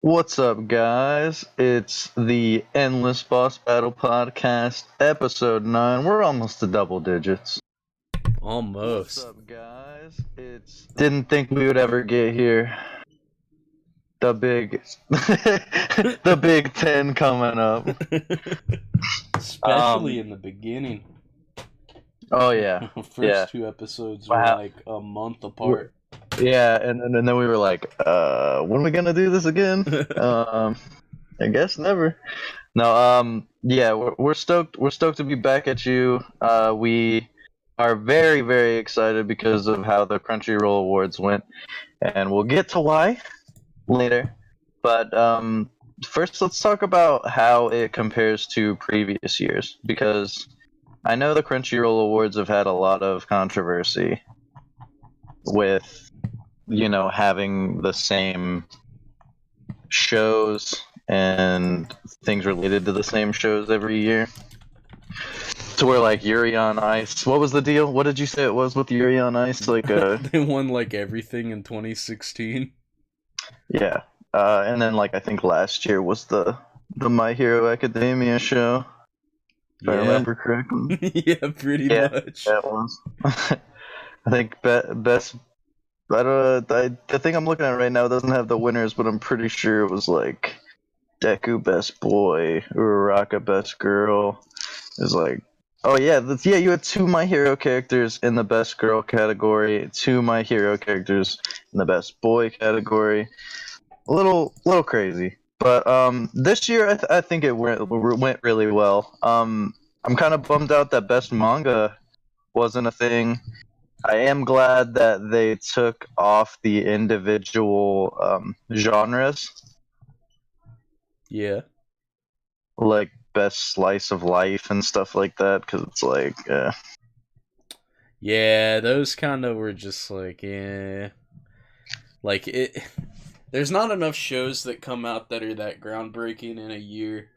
What's up, guys? It's the Endless Boss Battle Podcast, episode 9. We're almost to double digits. What's Almost. up, guys? Didn't think we would ever get here. The big, the Big 10 coming up. Especially in the beginning. Oh yeah, First yeah. two episodes were Wow. like a month apart. Yeah, and then we were like, when are we gonna do this again? I guess never. No, yeah, we're stoked. We're stoked to be back at you. We are very, very excited because of how the Crunchyroll Awards went, and we'll get to why later. But first, let's talk about how it compares to previous years, because I know the Crunchyroll Awards have had a lot of controversy with, having the same shows and things related to the same shows every year. To where like Yuri on Ice. What was the deal? What did you say it was with Yuri on Ice? Like They won like everything in 2016. yeah. And then like I think last year was the My Hero Academia show. If I remember correctly. Yeah, pretty Yeah, much. that was. I think best. I don't. The thing I'm looking at right now doesn't have the winners, but I'm pretty sure it was like Deku Best Boy, Uraraka Best Girl. Is like, oh yeah, you had two My Hero characters in the Best Girl category, two My Hero characters in the Best Boy category. A little crazy, but this year I think it went really well. I'm kind of bummed out that Best Manga wasn't a thing. I am glad that they took off the individual genres, Yeah. like Best Slice of Life and stuff like that, because it's like, Yeah, those kind of were just like, yeah. Like, there's not enough shows that come out that are that groundbreaking in a year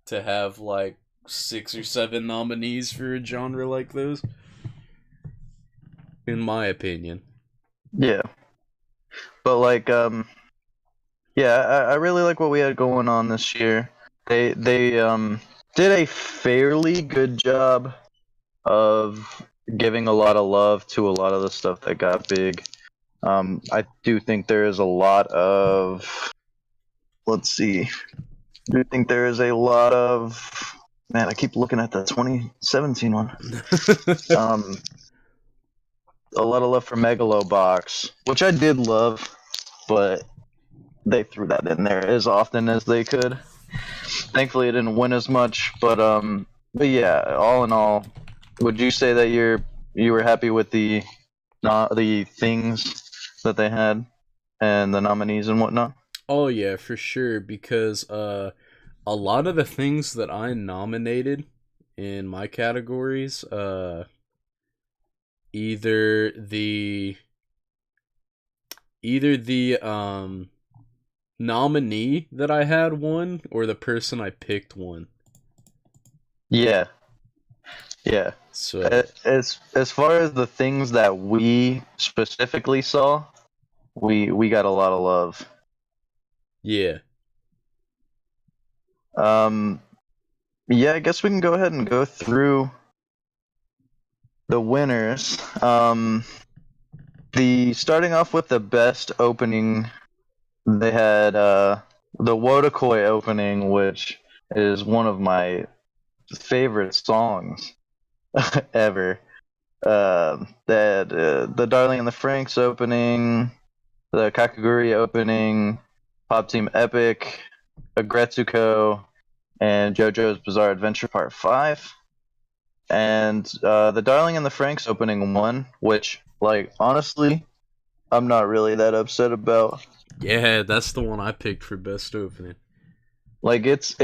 to have like 6 or 7 nominees for a genre like those. In my opinion. yeah. But like, yeah, I really like what we had going on this year. They did a fairly good job of giving a lot of love to a lot of the stuff that got big. I do think there is a lot of, let's see, I do think there is a lot of, man, I keep looking at the 2017 one. Um, a lot of love for Megalobox, which I did love, but they threw that in there as often as they could. Thankfully, it didn't win as much, but yeah, all in all, would you say that you were happy with the not the things that they had and the nominees and whatnot? Oh yeah, for sure. Because a lot of the things that I nominated in my categories, either the nominee that I had won or the person I picked won. Yeah, yeah. So As far as the things that we specifically saw, we got a lot of love. yeah, Um, yeah, I guess we can go ahead and go through the winners. The starting off with the best opening, they had the Wodakoi opening, which is one of my favorite songs ever. They had the Darling and the Franks opening, the Kakaguri opening, Pop Team Epic, Agretsuko, and JoJo's Bizarre Adventure Part 5. And the Darling and the Franks opening won, which, like, honestly, I'm not really that upset about. yeah, that's the one I picked for best opening. Like, it's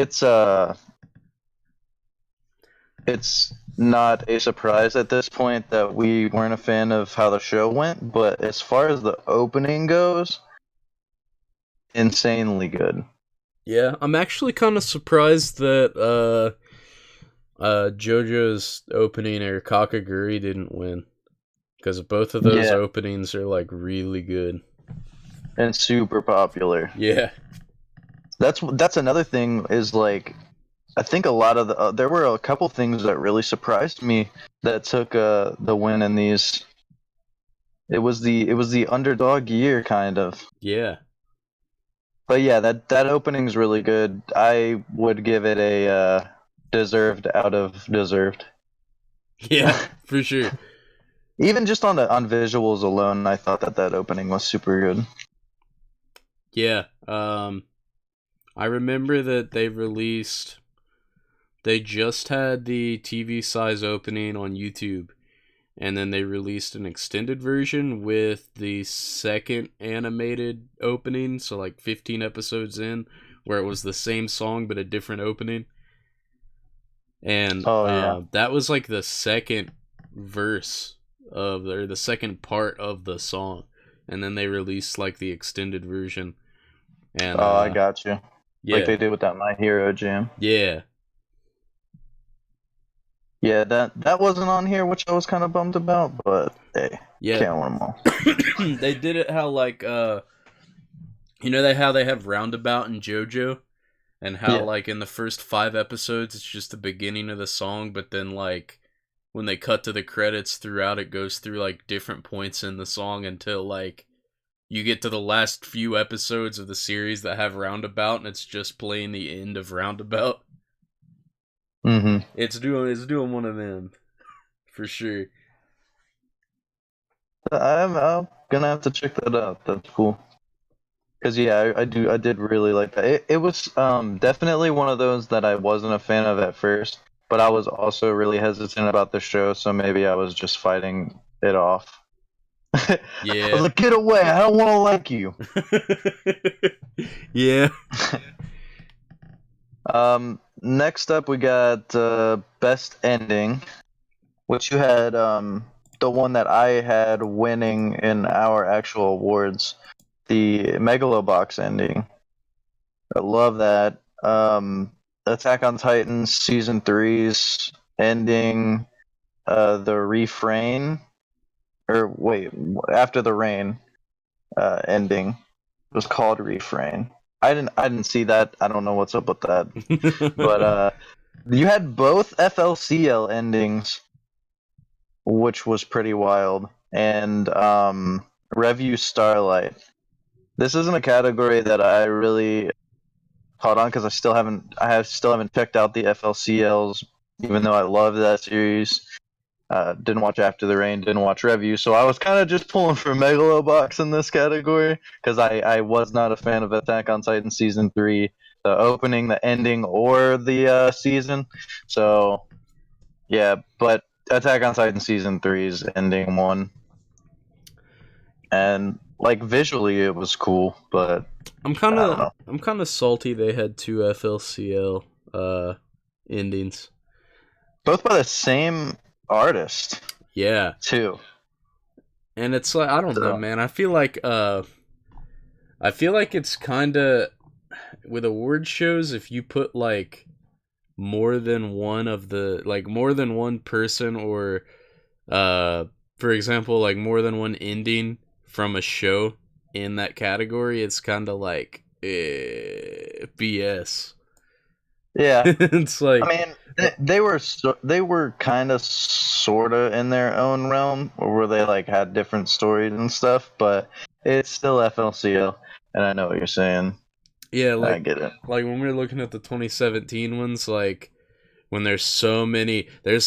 not a surprise at this point that we weren't a fan of how the show went, but as far as the opening goes, insanely good. Yeah, I'm actually kind of surprised that JoJo's opening or Kakaguri didn't win. Because both of those Yeah, openings are like really good. and super popular. Yeah. That's another thing is like I think a lot of the there were a couple things that really surprised me that took the win in these. It was the underdog year kind of. Yeah. But yeah, that opening's really good. I would give it a deserved out of deserved. Yeah, for sure. Even just on visuals alone, I thought that opening was super good. Yeah. I remember that they just had the TV size opening on YouTube, and then they released an extended version with the second animated opening, so like 15 episodes in, where it was the same song but a different opening. And Oh yeah. that was like the second verse or the second part of the song, and then they released like the extended version. And Oh, I got you. Like yeah, they did with that My Hero jam. yeah, Yeah, that wasn't on here, which I was kind of bummed about. But hey, yeah. can't win them all. They did it how like you know how they have Roundabout and JoJo, and how Yeah. like in the first 5 episodes it's just the beginning of the song, but then like when they cut to the credits throughout, it goes through like different points in the song until like you get to the last few episodes of the series that have Roundabout, and it's just playing the end of Roundabout. Mm-hmm. It's doing one of them for sure. I'm gonna have to check that out. That's cool. Cause yeah, I did really like that. It was definitely one of those that I wasn't a fan of at first, but I was also really hesitant about the show, so maybe I was just fighting it off. I was Yeah. like, get away! I don't want to like you. Yeah. Next up we got best ending, which you had the one that I had winning in our actual awards, the Megalobox ending. I love that. Attack on Titan season three's ending, the refrain, or wait, after the rain, ending was called refrain. I didn't see that. I don't know what's up with that. But you had both FLCL endings, which was pretty wild, and Review Starlight. This isn't a category that I really caught on because I still haven't checked out the FLCLs, even though I love that series. Didn't watch After the Rain, didn't watch Review, so I was kind of just pulling for Megalobox in this category because I was not a fan of Attack on Titan season three, the opening, the ending, or the season. So yeah, but Attack on Titan season three's ending one, and like visually it was cool, but I'm kind I don't of know. I'm kind of salty they had two FLCL endings. Both by the same artist Yeah. too. And it's like I don't know, So man. I feel like it's kind of with award shows if you put like more than one of the like more than one person or uh for example like more than one ending from a show in that category, it's kind of like BS. yeah, It's I like mean, they were kind of sorta in their own realm, where they like had different stories and stuff. But it's still FLCL, and I know what you're saying. yeah, I get it. like when we were looking at the 2017 ones, like when there's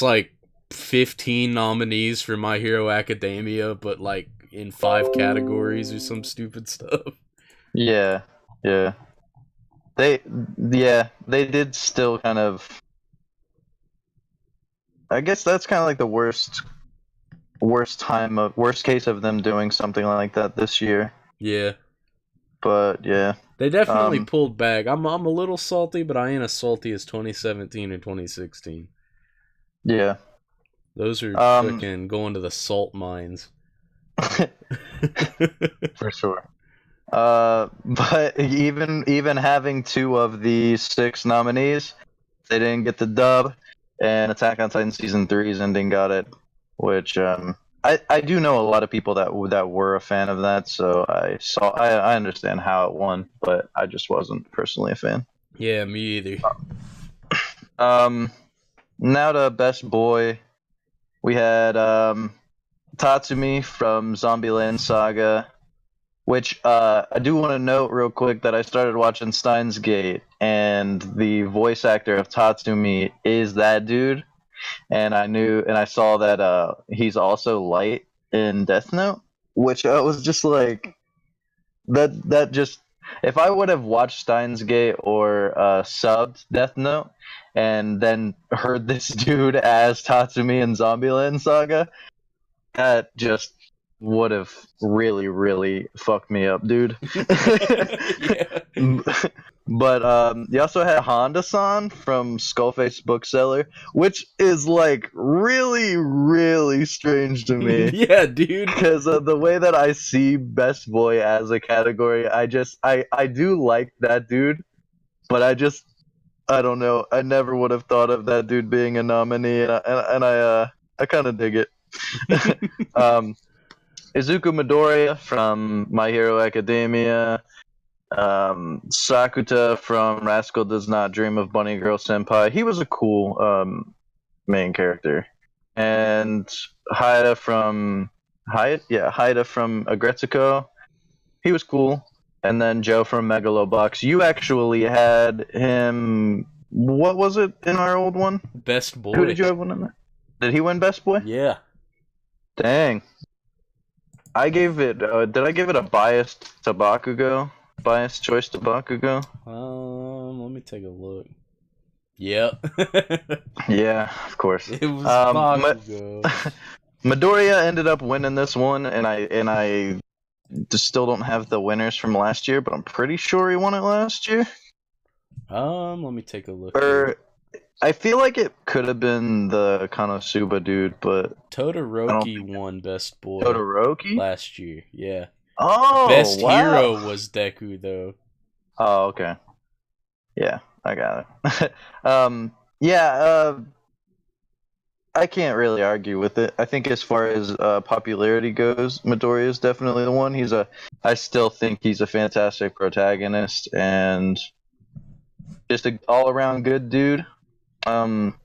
like 15 nominees for My Hero Academia, but like in 5 categories or some stupid stuff. Yeah, yeah. They, yeah, they did still kind of. I guess that's kind of like the worst case of them doing something like that this year. Yeah. But yeah, They definitely um, pulled back. I'm a little salty, but I ain't as salty as 2017 and 2016. yeah, Those are um, fucking going to the salt mines. for sure. But even having two of the six nominees, they didn't get the dub, and Attack on Titan season three's ending got it, which I do know a lot of people that were a fan of that, so I understand how it won, but I just wasn't personally a fan. Yeah, me either. Um, Now to best boy, we had Tatsumi from Zombieland Saga, which I do want to note real quick that I started watching Steins Gate, and the voice actor of Tatsumi is that dude, and I saw that he's also Light in Death Note, which I was just like that just if I would have watched Steins Gate or subbed Death Note and then heard this dude as Tatsumi in Zombieland Saga, that just would have really, really fucked me up, dude. Yeah. But you also had Honda-san from Skullface Bookseller, which is like really, really strange to me Yeah, dude. because of the way that I see Best Boy as a category. I do like that dude, but I don't know. I never would have thought of that dude being a nominee, I kind of dig it. um, Izuku Midoriya from My Hero Academia, Sakuta from Rascal Does Not Dream of Bunny Girl Senpai. He was a cool main character, and Haida from Agretsuko. He was cool, and then Joe from Megalobox. You actually had him. What was it in our old one? Best Who boy. did you have one in there? Did he win Best Boy? Yeah. Dang. I gave it. Did I give it a biased to Bakugo? Biased choice to Bakugo? Let me take a look. Yep. Yeah, of course. It was Ma- Bakugo. Midoriya ended up winning this one, and I just still don't have the winners from last year, but I'm pretty sure he won it last year. Let me take a look here. Or I feel like it could have been the Konosuba dude, but I don't Todoroki think won Best Boy Todoroki. last year. Yeah. Oh Best wow. Hero was Deku though. Oh okay. Yeah, I got it. Yeah. I can't really argue with it. I think as far as popularity goes, Midoriya is definitely the one. I still think he's a fantastic protagonist and just an all-around good dude. Um,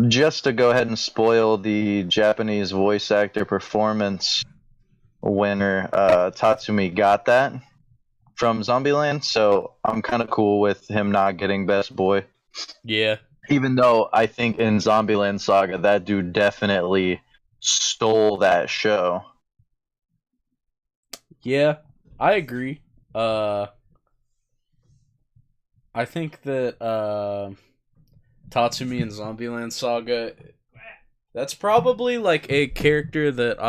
just to go ahead and spoil the Japanese voice actor performance winner, Tatsumi got that from Zombieland, so I'm kind of cool with him not getting Best Boy. Yeah. Even though I think in Zombieland Saga, that dude definitely stole that show. Yeah. I agree. Uh I think that Tatsumi and Zombieland Saga, that's probably like a character that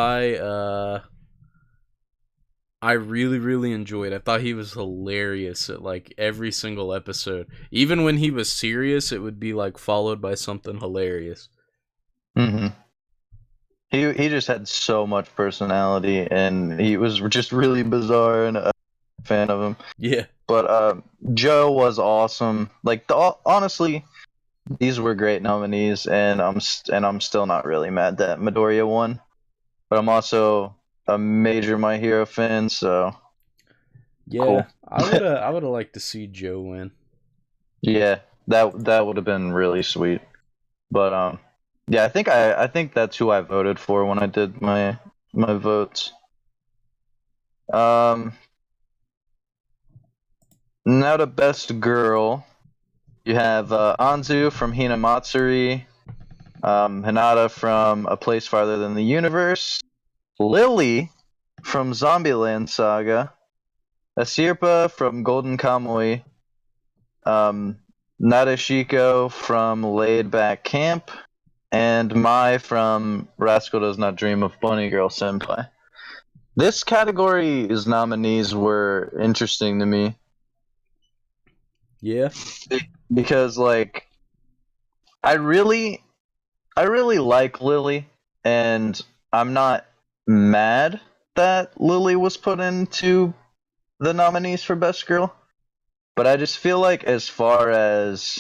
I really, really enjoyed. I thought he was hilarious at like every single episode. Even when he was serious, it would be like followed by something hilarious. hmm he just had so much personality, and he was just really bizarre, and a fan of him. Yeah. But Joe was awesome. Like honestly, these were great nominees, and I'm still not really mad that Midoriya won. But I'm also a major My Hero fan, so Yeah. cool. I would have liked to see Joe win. Yeah, that would have been really sweet. But yeah, I think that's who I voted for when I did my votes. Um, Now to best girl, you have Anzu from Hinamatsuri, Hinata from A Place Farther Than the Universe, Lily from Zombieland Saga, Asirpa from Golden Kamuy, um, Nadeshiko from Laid Back Camp, and Mai from Rascal Does Not Dream of Bunny Girl Senpai. This category's nominees were interesting to me Yeah. because, like, I really, I really like Lily, and I'm not mad that Lily was put into the nominees for Best Girl, but I just feel like as far as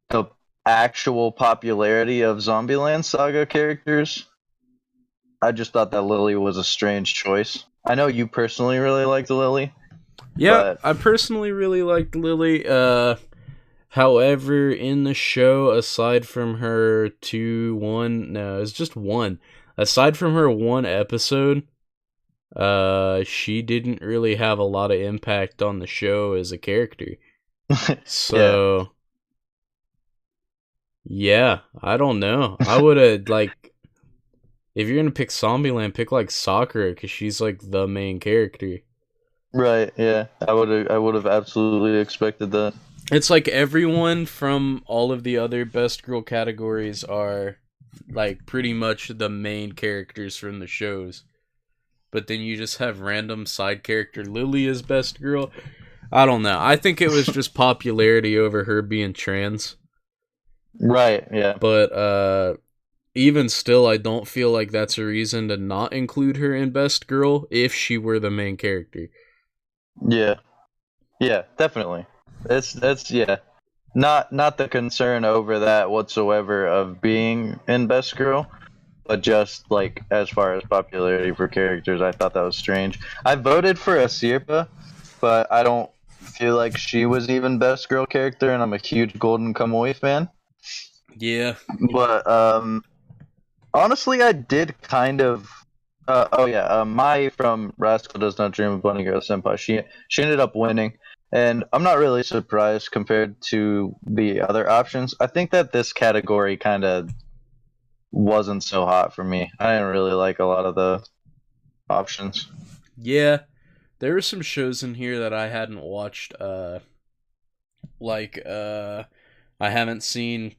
the actual popularity of Zombieland Saga characters, I just thought that Lily was a strange choice. I know you personally really liked Lily, Yeah, but I personally really liked Lily. However, in the show, aside from her it's just one. Aside from her one episode, she didn't really have a lot of impact on the show as a character. yeah, So, yeah, I don't know. I would have, like, if you're gonna pick Zombieland, pick, like, Sakura, because she's, like, the main character. right, yeah. I would have absolutely expected that. It's like everyone from all of the other best girl categories are, like, pretty much the main characters from the shows. But then you just have random side character Lily as best girl. I don't know. I think it was just popularity over her being trans. Right, yeah, But even still, I don't feel like that's a reason to not include her in best girl if she were the main character. yeah, yeah, definitely. That's yeah. Not the concern over that whatsoever of being in Best Girl, but just like as far as popularity for characters, I thought that was strange. I voted for Asirpa, but I don't feel like she was even Best Girl character, and I'm a huge Golden Kamuy fan. Yeah. But honestly, I did kind of. Oh yeah, Mai from Rascal Does Not Dream of Bunny Girl Senpai. She ended up winning, and I'm not really surprised compared to the other options. I think that this category kind of wasn't so hot for me. I didn't really like a lot of the options. Yeah. There were some shows in here that I hadn't watched. Like, I haven't seen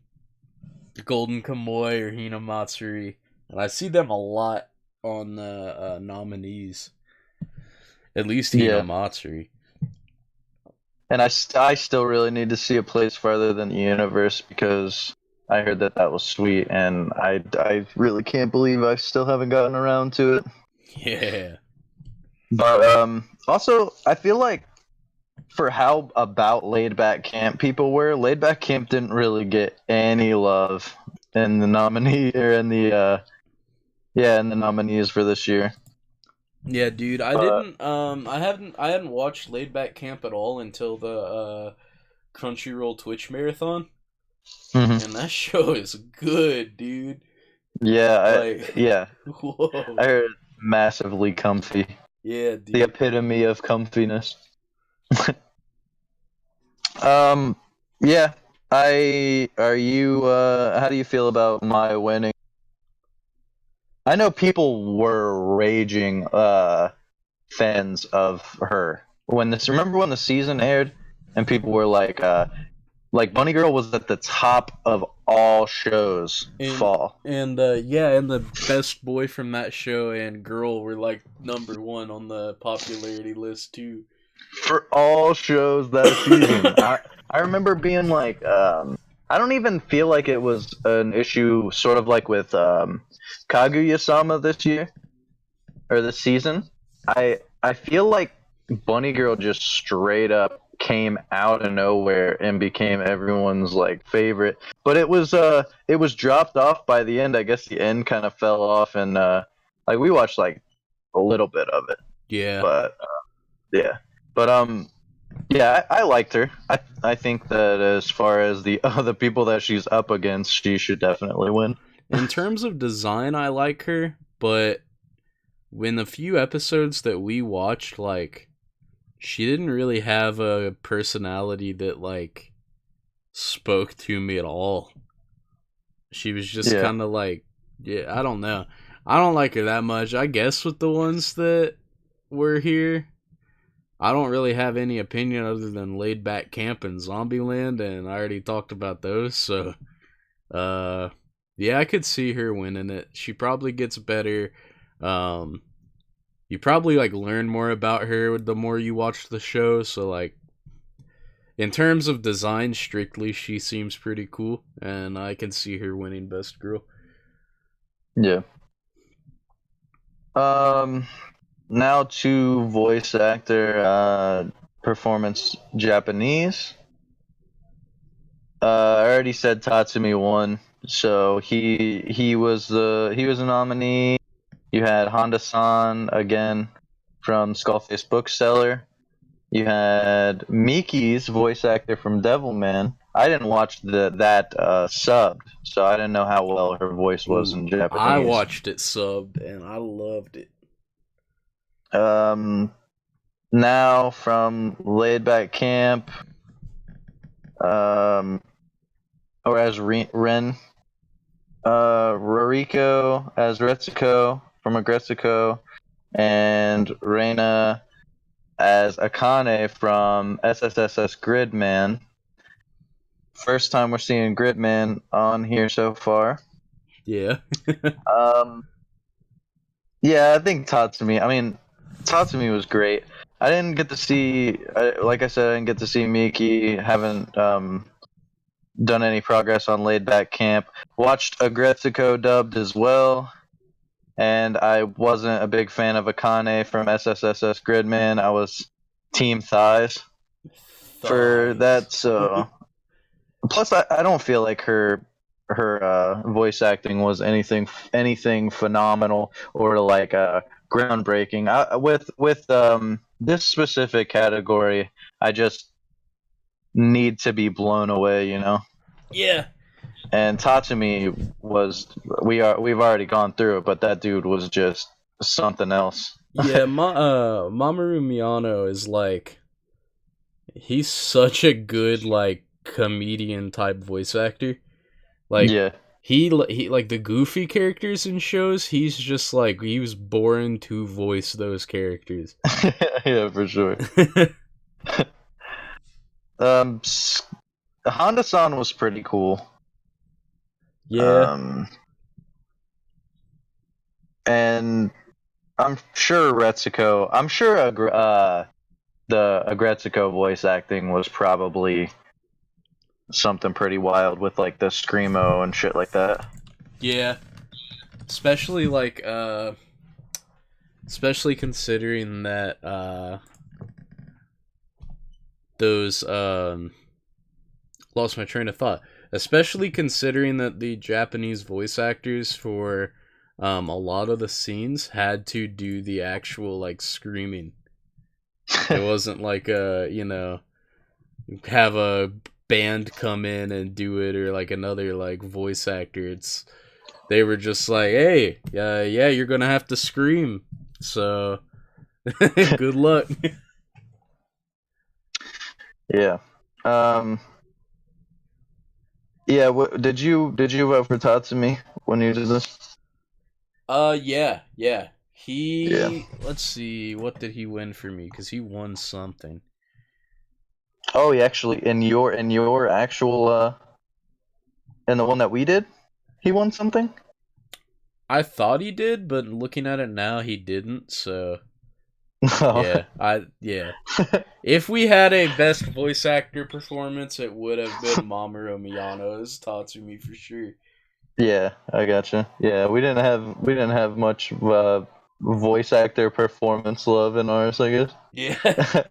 Golden Kamuy or Hina Matsuri. And I see them a lot on the nominees. At least Hina Yeah, Matsuri. and I still really need to see a place farther than the universe because I heard that that was sweet, and I really can't believe I still haven't gotten around to it. Yeah. But also I feel like for how about laid back camp people were, laid back camp didn't really get any love in the nominee or in the in the nominees for this year. Yeah, dude, But I hadn't watched Laid Back Camp at all until the Crunchyroll Twitch marathon. mhm. And that show is good, dude. yeah, Like, yeah, I whoa. heard massively comfy, Yeah, the dude. epitome of comfiness. Um, yeah, I are you how do you feel about my winning? I know people were raging fans of her when this. Remember when the season aired, and people were like Bunny Girl was at the top of all shows And fall yeah, and the best boy from that show and girl were like number one on the popularity list too. for all shows that season. I remember being like, I don't even feel like it was an issue, sort of like with Kaguya-sama this year or this season. I feel like Bunny Girl just straight up came out of nowhere and became everyone's like favorite. But it was dropped off by the end. I guess the end kind of fell off, and like we watched like a little bit of it, Yeah. but yeah. But yeah, I liked her. I think that as far as the other people that she's up against, she should definitely win. In terms of design, I like her, but in the few episodes that we watched, like, she didn't really have a personality that, like, spoke to me at all. She was just Yeah. kind of like, yeah, I don't know. I don't like her that much. I guess with the ones that were here, I don't really have any opinion other than Laid Back Camp and Zombieland, and I already talked about those, so uh yeah, I could see her winning it. She probably gets better. Um you probably like learn more about her the more you watch the show, so like in terms of design strictly, she seems pretty cool and I can see her winning best girl. Yeah. Um. Now to voice actor performance Japanese. I already said Tatsumi won, so he was a nominee. You had Honda-san again from Skullface Bookseller. You had Miki's voice actor from Devilman. I didn't watch that subbed, so I didn't know how well her voice was Ooh, in I Japanese. watched it subbed and I loved it. Um, Now from Laid Back Camp, um, or as Ren, Roriko as Retsuko from Agretsuko, and Reina as Akane from SSSS Gridman. First time we're seeing Gridman on here so far. Yeah. Um, yeah, I think Tatsumi. I mean, Tatsumi was great. I didn't get to see, like I said, I didn't get to see Miki. Haven't done any progress on Laid Back Camp. Watched Agretsuko dubbed as well, and I wasn't a big fan of Akane from SSSS Gridman. I was Team Thighs for Thighs. that. So plus, I don't feel like her voice acting was anything phenomenal or like groundbreaking. With this specific category, I just need to be blown away, you know. Yeah. And Tatsumi was we've already gone through it, but that dude was just something else. Yeah, Mamoru Miyano is like he's such a good like comedian type voice actor. Like Yeah, he like the goofy characters in shows, he's just like he was born to voice those characters. yeah, for sure. Um, Honda-san was pretty cool. Yeah. Um, and I'm sure Retsuko. I'm sure the Agretsuko voice acting was probably something pretty wild with like the screamo and shit like that. Yeah. Especially like especially considering that those lost my train of thought. Especially considering that the Japanese voice actors for a lot of the scenes had to do the actual like screaming. It wasn't like have a band come in and do it or like another like voice actor. It's they were just like, hey, yeah, you're gonna have to scream. So good luck. Yeah. Um. Yeah. Did you vote for Tatsumi when you did this? Yeah. Yeah. Let's see, what did he win for me? Because he won something. Oh, he actually in your actual in the one that we did, he won something. I thought he did, but looking at it now, he didn't. So No. yeah. If we had a best voice actor performance, it would have been Mamoru Miyano's Tatsumi for sure. Yeah, I gotcha. Yeah, we didn't have much voice actor performance love in ours, I Yeah. guess.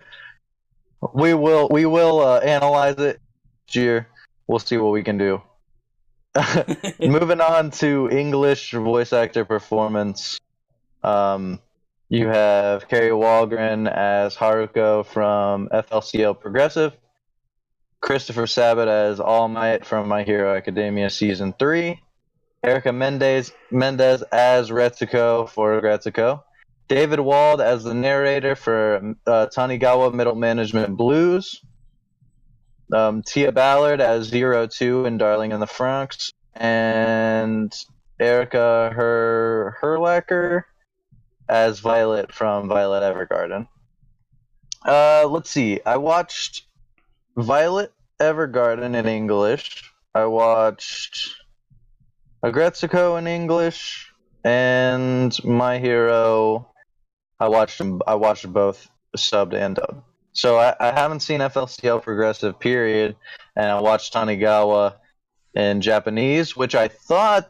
We will analyze it next year. We'll see what we can do. Moving on to English voice actor performance. Um, you have Carrie Walgren as Haruko from FLCL Progressive, Christopher Sabat as All Might from My Hero Academia Season 3, Erica Mendez as Retsuko for Retsuko, David Wald as the narrator for Tanigawa Middle Management Blues, Tia Ballard as Zero Two in Darling in the Franxx, and Erica Herlacher as Violet from Violet Evergarden. Let's see. I watched Violet Evergarden in English. I watched Agretsuko in English, and My Hero. I watched both subbed and dubbed. So I haven't seen FLCL Progressive period, and I watched Tanigawa in Japanese, which I thought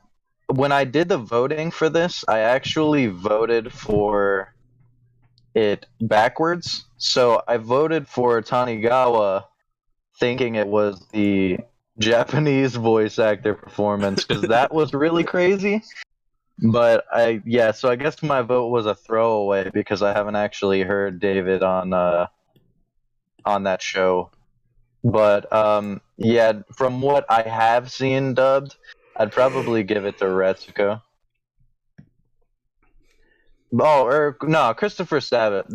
when I did the voting for this, I actually voted for it backwards. So I voted for Tanigawa thinking it was the Japanese voice actor performance because that was really crazy. But so I guess my vote was a throwaway because I haven't actually heard David on that show. But yeah, from what I have seen dubbed, I'd probably give it to Retsuko. Oh, or no, Christopher Sabat.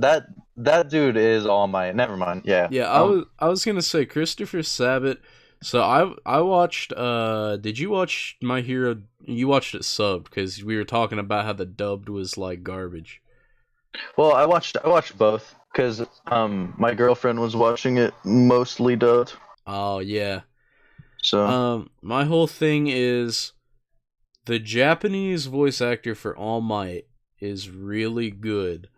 That dude is All Might. Never mind. Yeah. Yeah, I was gonna say Christopher Sabat. So I watched. Did you watch My Hero? You watched it subbed because we were talking about how the dubbed was like garbage. Well, I watched both because my girlfriend was watching it mostly dubbed. Oh yeah. So My whole thing is the Japanese voice actor for All Might is really good,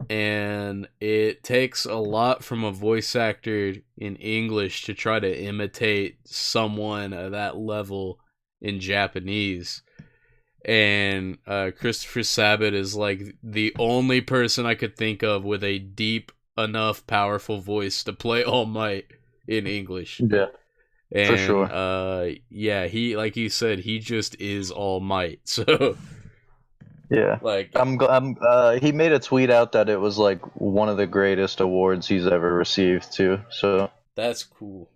and it takes a lot from a voice actor in English to try to imitate someone at that level in Japanese. And Christopher Sabat is like the only person I could think of with a deep enough, powerful voice to play All Might in English. yeah, for And sure. yeah, he, like you said, he just is All Might. So Yeah. like He made a tweet out that it was like one of the greatest awards he's ever received too. So that's cool.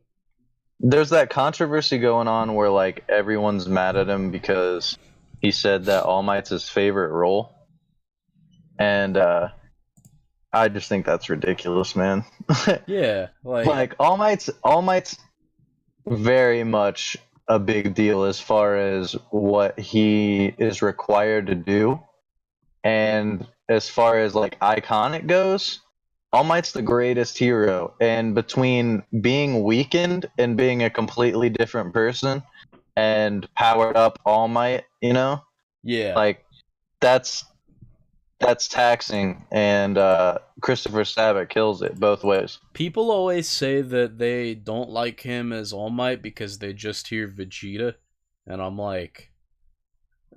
there's that controversy going on where like everyone's mad at him because he said that All Might's his favorite role, and I just think that's ridiculous, man. Yeah, like Like All Might's very much a big deal as far as what he is required to do. And as far as like iconic goes, All Might's the greatest hero. And between being weakened and being a completely different person and powered up All Might, yeah. like that's that's taxing. And Christopher Sabat kills it both ways. People always say that they don't like him as All Might because they just hear Vegeta, and I'm like,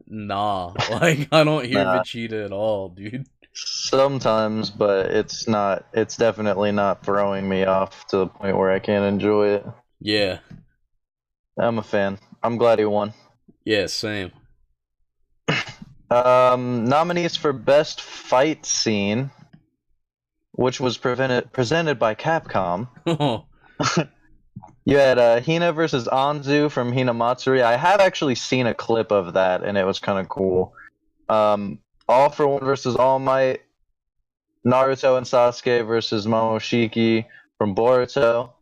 nah, like I don't hear Nah, Vegeta at all, dude. sometimes, but it's not. It's definitely not throwing me off to the point where I can't enjoy it. Yeah, I'm a fan. I'm glad he won. yeah, same. Nominees for best fight scene, which was presented by Capcom. Oh, You had Hina versus Anzu from Hina Matsuri. I have actually seen a clip of that, and it was kind of cool. All for One versus All Might. Naruto and Sasuke versus Momoshiki from Boruto.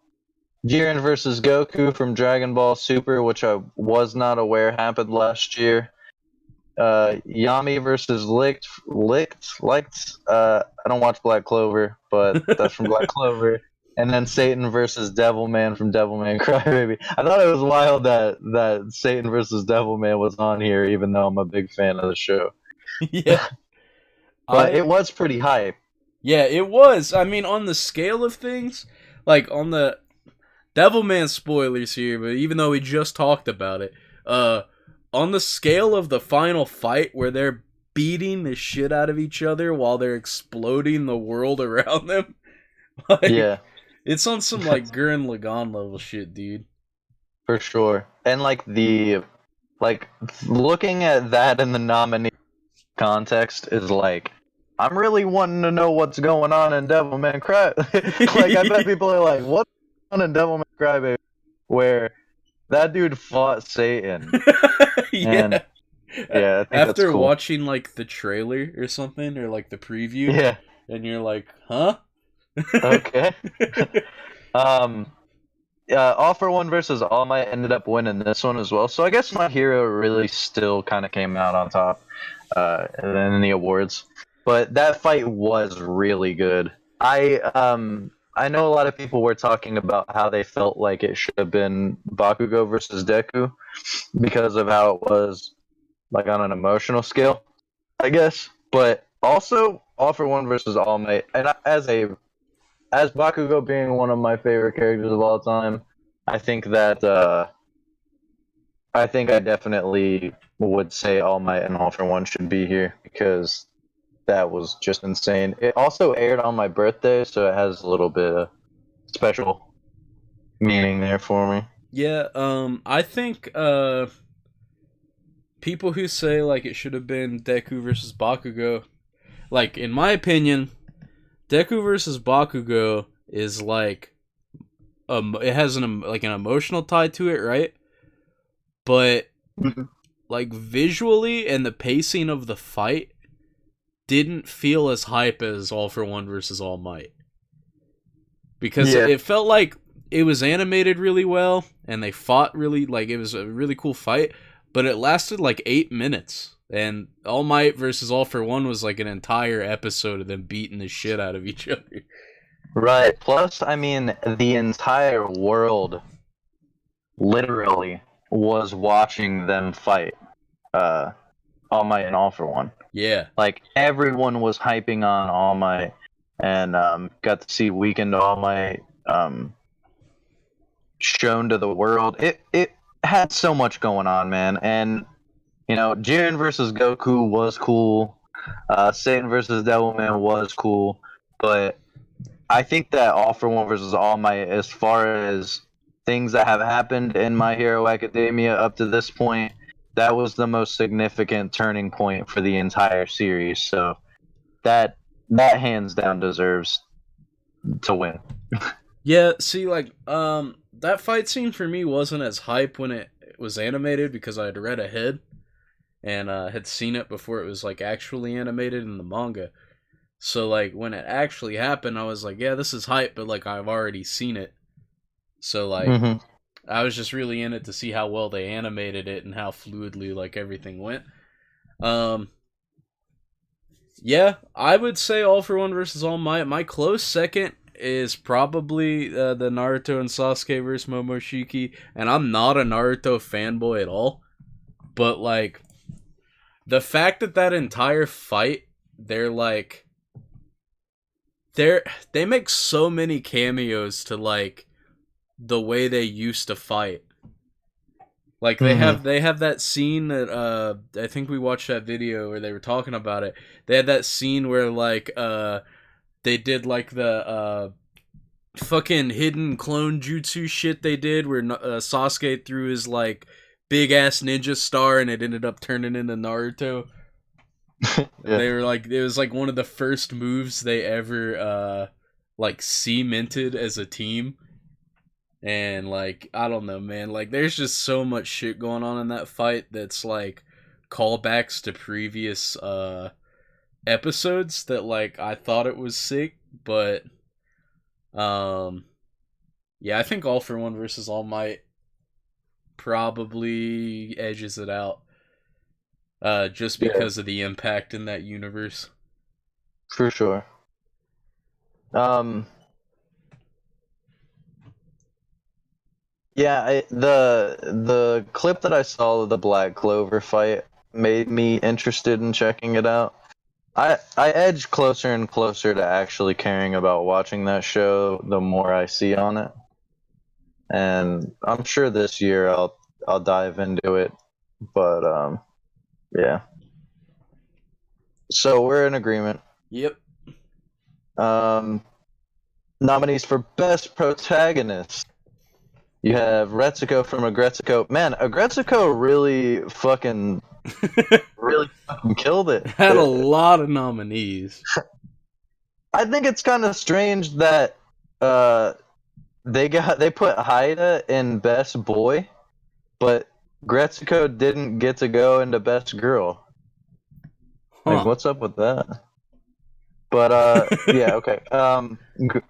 Jiren versus Goku from Dragon Ball Super, which I was not aware happened last year. Yami versus Licht. I don't watch Black Clover, but that's from Black Clover. And then Satan versus Devilman from Devilman Crybaby. I thought it was wild that Satan versus Devilman was on here, even though I'm a big fan of the show. yeah. But I it was pretty hype. Yeah, it was. I mean, on the scale of things, like on the Devilman spoilers here, but even though we just talked about it, on the scale of the final fight where they're beating the shit out of each other while they're exploding the world around them, like Yeah, it's on some like Gurren Lagann level shit, dude. for sure. And like looking at that in the nominee context is like I'm really wanting to know what's going on in Devilman Cry. Like I bet people are like, what's going on in Devilman Crybaby? Where that dude fought Satan. And Yeah. yeah, I think that's After cool. watching like the trailer or something or like the preview, Yeah. and you're like, huh? Okay. Um All for One versus All Might ended up winning this one as well. So I guess my hero really still kind of came out on top in the awards. But that fight was really good. I know a lot of people were talking about how they felt like it should have been Bakugo versus Deku because of how it was like on an emotional scale, I guess. But also All for One versus All Might, and as Bakugo being one of my favorite characters of all time, I think that I think I definitely would say All Might and All for One should be here because that was just insane. It also aired on my birthday, so it has a little bit of special meaning there for me. Yeah, I think people who say like it should have been Deku versus Bakugo, like in my opinion, Deku versus Bakugo is like it has an emotional tie to it, right? But like visually and the pacing of the fight didn't feel as hype as All for One versus All Might, because Yeah. it felt like it was animated really well and they fought really, like, it was a really cool fight, but it lasted like 8 minutes. And All Might versus All for One was like an entire episode of them beating the shit out of each other. Right. Plus, I mean, the entire world literally was watching them fight. All Might and All for One. Yeah. Like everyone was hyping on All Might, and got to see Weekend All Might shown to the world. It had so much going on, man. And Jiren versus Goku was cool. Satan versus Devilman was cool, but I think that All for One versus All Might, as far as things that have happened in My Hero Academia up to this point, that was the most significant turning point for the entire series. So that hands down deserves to win. Yeah, see, like, that fight scene for me wasn't as hype when it was animated because I had read ahead and had seen it before it was like actually animated in the manga. So like when it actually happened, I was like, yeah, this is hype, but like I've already seen it. So like Mm-hmm. I was just really in it to see how well they animated it and how fluidly like everything went. Um yeah, I would say All for One versus All Might. My close second is probably the Naruto and Sasuke versus Momoshiki, and I'm not a Naruto fanboy at all, but like the fact that that entire fight, they're like they make so many cameos to like the way they used to fight. Like Mm-hmm. they have that scene that I think we watched that video where they were talking about it. They had that scene where like they did like the fucking hidden clone jutsu shit they did where Sasuke threw his like big ass ninja star and it ended up turning into Naruto. Yeah. They were like, it was like one of the first moves they ever like cemented as a team. And like, I don't know, man, like there's just so much shit going on in that fight that's like callbacks to previous episodes that like I thought it was sick, but um yeah, I think All for One versus All Might probably edges it out. Just Yeah, because of the impact in that universe. for sure. Um, yeah, the clip that I saw of the Black Clover fight made me interested in checking it out. I edge closer and closer to actually caring about watching that show the more I see on it, and I'm sure this year I'll dive into it. But yeah. So we're in agreement. Yep. Um, nominees for best protagonist. You have Retsuko from Agretsuko. Man, Agretsuko really fucking killed it. Had a lot of nominees. I think it's kind of strange that uh, they put Haida in best boy, but Gretsuko didn't get to go into best girl. Like, Huh. what's up with that? But yeah, okay.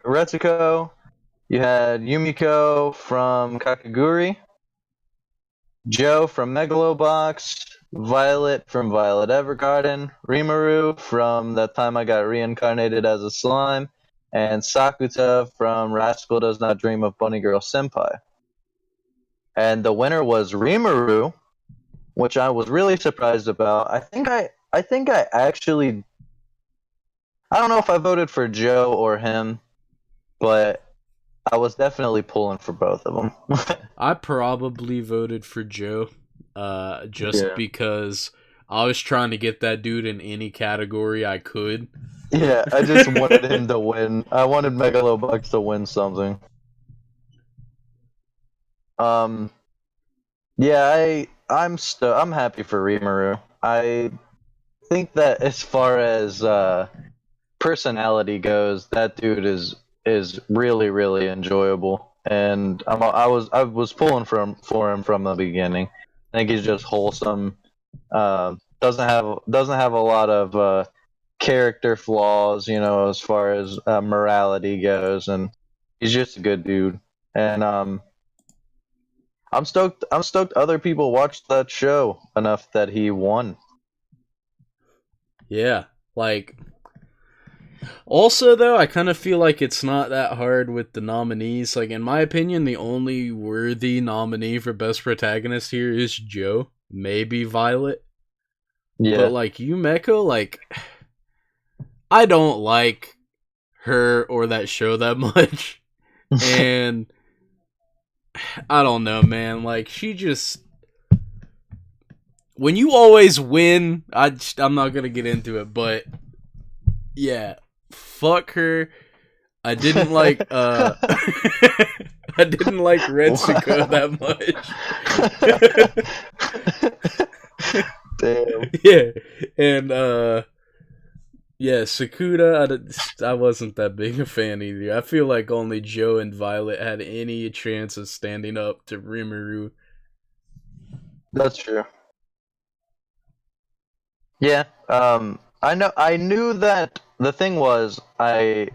Retsuko, you had Yumiko from Kakaguri, Joe from Megalobox, Violet from Violet Evergarden, Rimuru from That Time I Got Reincarnated as a Slime, and Sakuta from Rascal Does Not Dream of Bunny Girl Senpai. And the winner was Rimuru, which I was really surprised about. I think I actually, I don't know if I voted for Joe or him, but I was definitely pulling for both of them. I probably voted for Joe, just Yeah. because I was trying to get that dude in any category I could. Yeah, I just wanted him to win. I wanted Megalobucks to win something. Um, yeah, I'm happy for Rimuru. I think that as far as personality goes, that dude is really really enjoyable, and I was pulling for him from the beginning. I think he's just wholesome. Doesn't have a lot of character flaws, as far as morality goes, and he's just a good dude. And I'm stoked. I'm stoked. Other people watched that show enough that he won. Yeah, like also though, I kind of feel like it's not that hard with the nominees. Like in my opinion, the only worthy nominee for best protagonist here is Joe, maybe Violet, but Yeah, like Yumeko, like I don't like her or that show that much, and I don't know, man. Like she just when you always win, I'm not gonna get into it, but yeah, fuck her. I didn't like I didn't like Retsuko wow. that much. Damn. Yeah. And yeah, Sakura, I wasn't that big a fan either. I feel like only Joe and Violet had any chance of standing up to Rimuru. That's true. Yeah. I know. I knew that the thing was I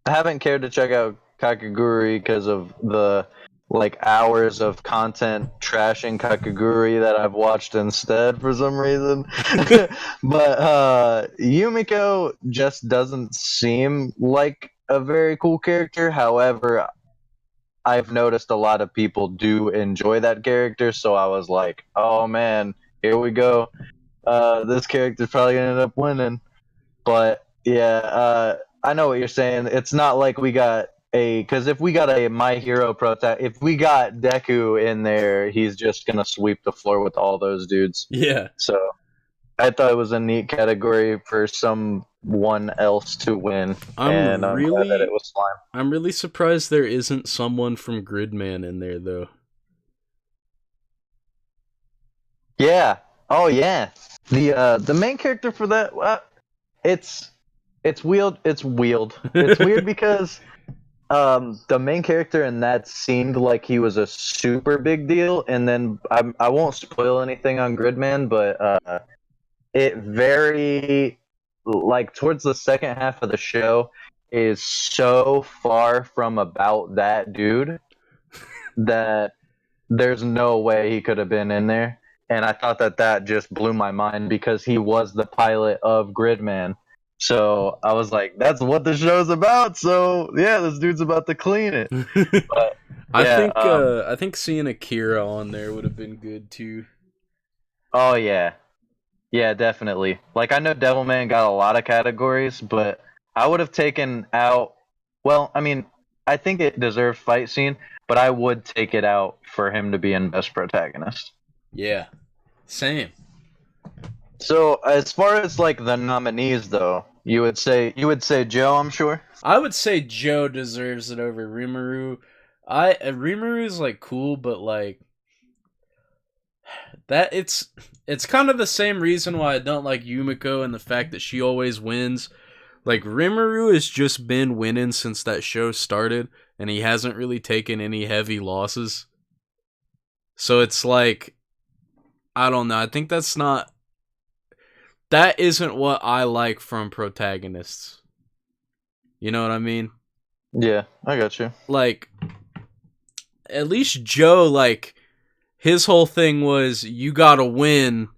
haven't cared to check out Kakaguri because of the hours of content trashing Kakaguri that I've watched instead for some reason. But Yumiko just doesn't seem like a very cool character. However, I've noticed a lot of people do enjoy that character, so I was like, oh man, here we go. This character's probably gonna end up winning. But yeah, I know what you're saying. It's not like we got because if we got a My Hero if we got Deku in there, he's just gonna sweep the floor with all those dudes. Yeah. So I thought it was a neat category for someone else to win, I'm and I'm glad that it really was Slime. I'm really surprised there isn't someone from Gridman in there though. Yeah. Oh yeah. The main character for that. It's it's weird. It's weird because the main character in that seemed like he was a super big deal, and then I won't spoil anything on Gridman, but it very towards the second half of the show is so far from about that dude that there's no way he could have been in there. And I thought that just blew my mind because he was the pilot of Gridman. So I was like, that's what the show's about. So yeah, this dude's about to clean it. But yeah, I think seeing Akira on there would have been good too. oh yeah, yeah, definitely. Like I know Devilman got a lot of categories, but I would have taken out. Well, I mean, I think it deserved fight scene, but I would take it out for him to be in best protagonist. Yeah. Same. So as far as the nominees though, you would say Joe, I'm sure. I would say Joe deserves it over Rimuru. Rimuru is like cool, but like that it's kind of the same reason why I don't like Yumiko and the fact that she always wins. Like Rimuru has just been winning since that show started, and he hasn't really taken any heavy losses. So it's like I don't know. I think that isn't what I like from protagonists. You know what I mean? Yeah, I got you. Like at least Joe, like his whole thing was you gotta win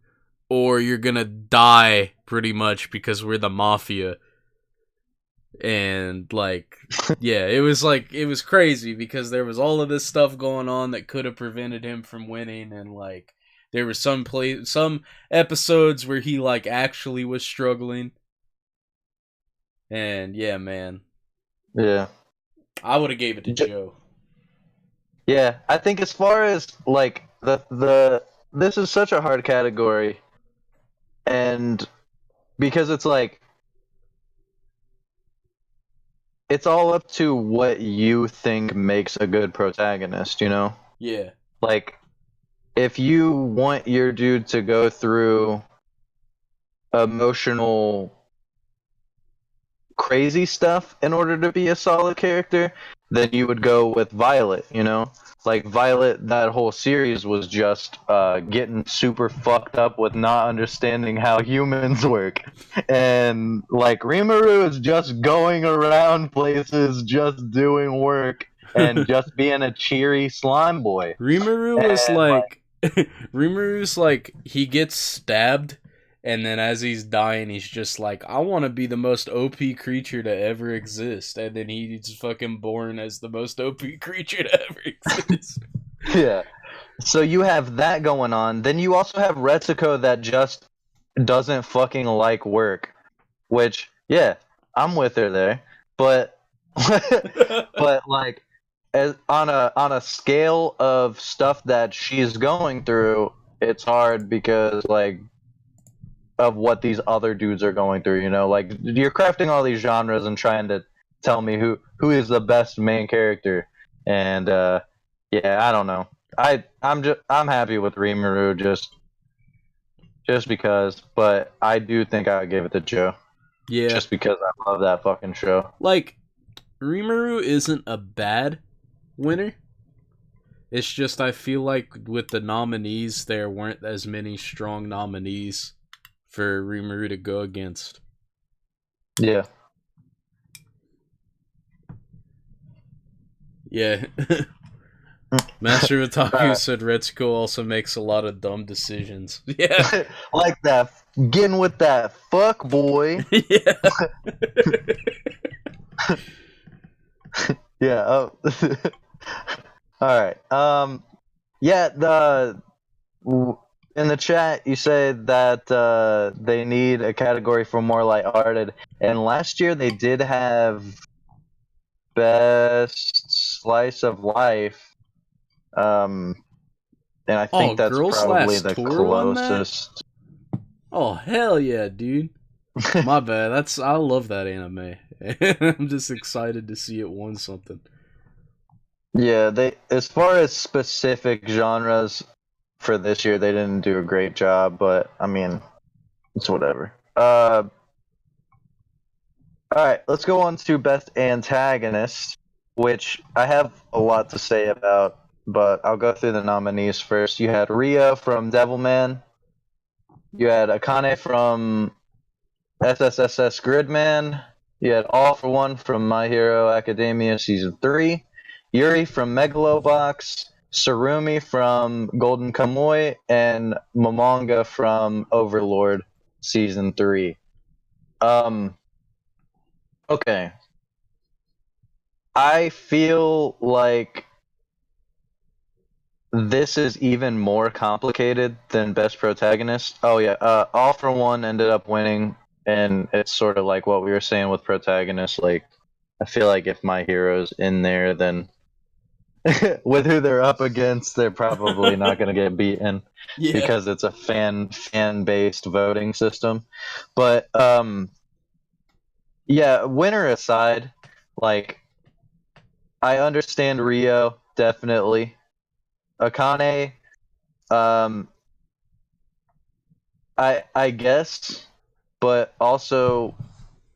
or you're gonna die pretty much because we're the mafia. And like yeah, it was crazy because there was all of this stuff going on that could have prevented him from winning, and like there were some episodes where he like actually was struggling. And yeah, man, Yeah. I would have gave it to J- Joe. yeah, I think as far as the this is such a hard category, and because it's all up to what you think makes a good protagonist, you know? Yeah. Like, if you want your dude to go through emotional crazy stuff in order to be a solid character, then you would go with Violet, you know? Like Violet, that whole series was just getting super fucked up with not understanding how humans work. And like Rimuru is just going around places, just doing work, and just being a cheery slime boy. Rimuru is And like, like Rimuru's like he gets stabbed and then as he's dying he's just like I want to be the most OP creature to ever exist and then he's fucking born as the most OP creature to ever exist. yeah. So you have that going on. Then you also have Retsuko that just doesn't fucking like work. Which, yeah, I'm with her there. But but like as on a scale of stuff that she's going through, it's hard because like of what these other dudes are going through, you know? Like you're crafting all these genres and trying to tell me who is the best main character. And yeah, I don't know. I'm happy with Rimuru just because, but I do think I would give it to Joe Yeah. just because I love that fucking show. Like Rimuru isn't a bad winner. It's just I feel like with the nominees there weren't as many strong nominees for Rimuru to go against. Yeah. Yeah. Master Otaku Alright. said Retsuko also makes a lot of dumb decisions. Yeah. Like that, getting with that fuck boy. Yeah. Yeah. Oh. All right. Yeah. In the chat, you said that they need a category for more lighthearted, and last year they did have best slice of life. And I Oh, think that's Girls probably Last the Tour won that? closest. Oh, hell yeah, dude. My bad. I love that anime. I'm just excited to see it won something. Yeah, they as far as specific genres for this year, they didn't do a great job, but I mean, it's whatever. All right, let's go on to best antagonist, which I have a lot to say about, but I'll go through the nominees first. You had Rio from Devilman. You had Akane from SSSS Gridman. You had All for One from My Hero Academia Season 3. Yuri from Megalobox. Sarumi from Golden Kamuy. And Momonga from Overlord Season 3. Okay. I feel like this is even more complicated than Best Protagonist. Oh yeah, All for One ended up winning, and it's sort of like what we were saying with Protagonist. Like, I feel like if My Hero's in there, then with who they're up against, they're probably not going to get beaten Yeah. because it's a fan based voting system. But yeah, winner aside, like I understand Rio definitely. Akane, um, I guess, but also,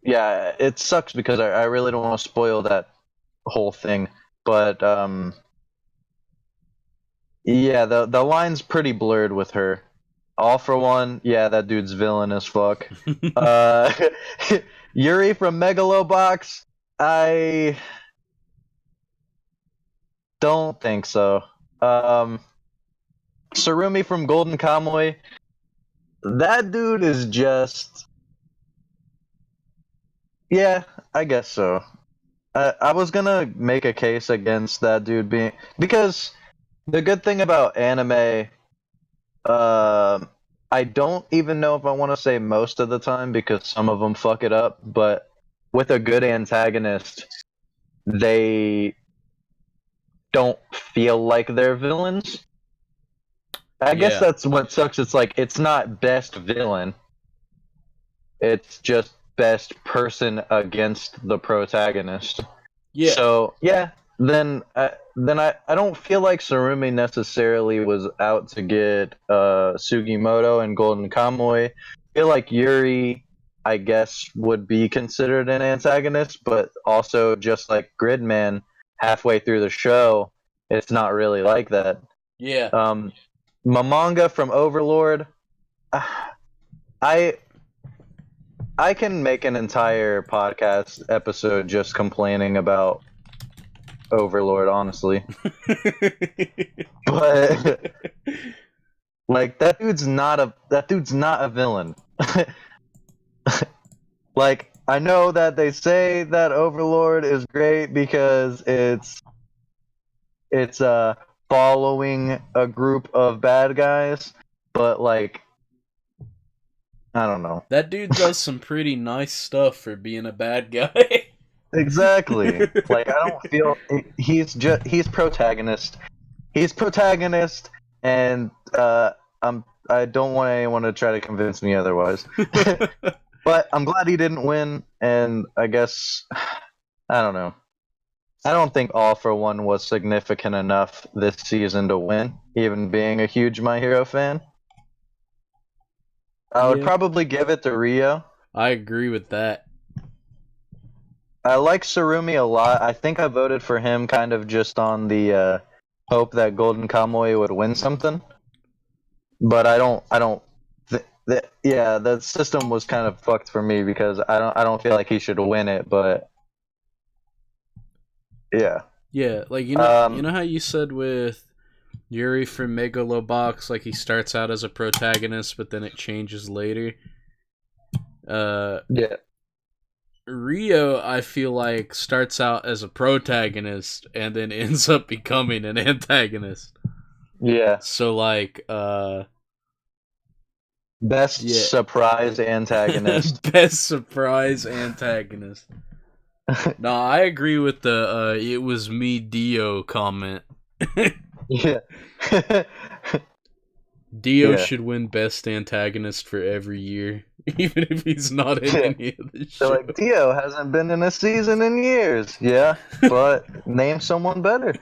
yeah, it sucks because I really don't want to spoil that whole thing. But yeah, the line's pretty blurred with her. All for One, yeah, that dude's villain as fuck. Uh, Yuri from Megalobox, I don't think so. Um, Sarumi from Golden Kamuy, that dude is just, yeah, I guess so. I was gonna make a case against that dude being because the good thing about anime, uh, I don't even know if I want to say most of the time because some of them fuck it up. But with a good antagonist, they don't feel like they're villains. I guess Yeah. that's what sucks. It's like it's not best villain. It's just best person against the protagonist. Yeah. So yeah, I don't feel like Surumi necessarily was out to get Sugimoto and Golden Kamuy. I feel like Yuri, I guess, would be considered an antagonist, but also just like Gridman, halfway through the show, it's not really like that. Yeah. Mamanga from Overlord, I I can make an entire podcast episode just complaining about Overlord, honestly. But like that dude's not a villain. Like I know that they say that Overlord is great because it's following a group of bad guys, but like I don't know. That dude does some pretty nice stuff for being a bad guy. Exactly. Like I don't feel he's protagonist. He's protagonist, and I don't want anyone to try to convince me otherwise. But I'm glad he didn't win, and I guess I don't know. I don't think All for One was significant enough this season to win, even being a huge My Hero fan. I would Yeah, probably give it to Rio. I agree with that. I like Surumi a lot. I think I voted for him kind of just on the hope that Golden Kamuy would win something. But I don't. Yeah, the system was kind of fucked for me because I don't feel like he should win it. But yeah, Yeah, like you um, know how you said with Yuri from Megalobox, like he starts out as a protagonist, but then it changes later. yeah, Rio, I feel like starts out as a protagonist and then ends up becoming an antagonist. yeah. So like, Best yeah, surprise antagonist. best surprise antagonist. No, I agree with the "it was me, Dio" comment. Yeah, Dio yeah. should win best antagonist for every year, even if he's not in Yeah. any of the They're show. like, Dio hasn't been in a season in years. Yeah, but name someone better.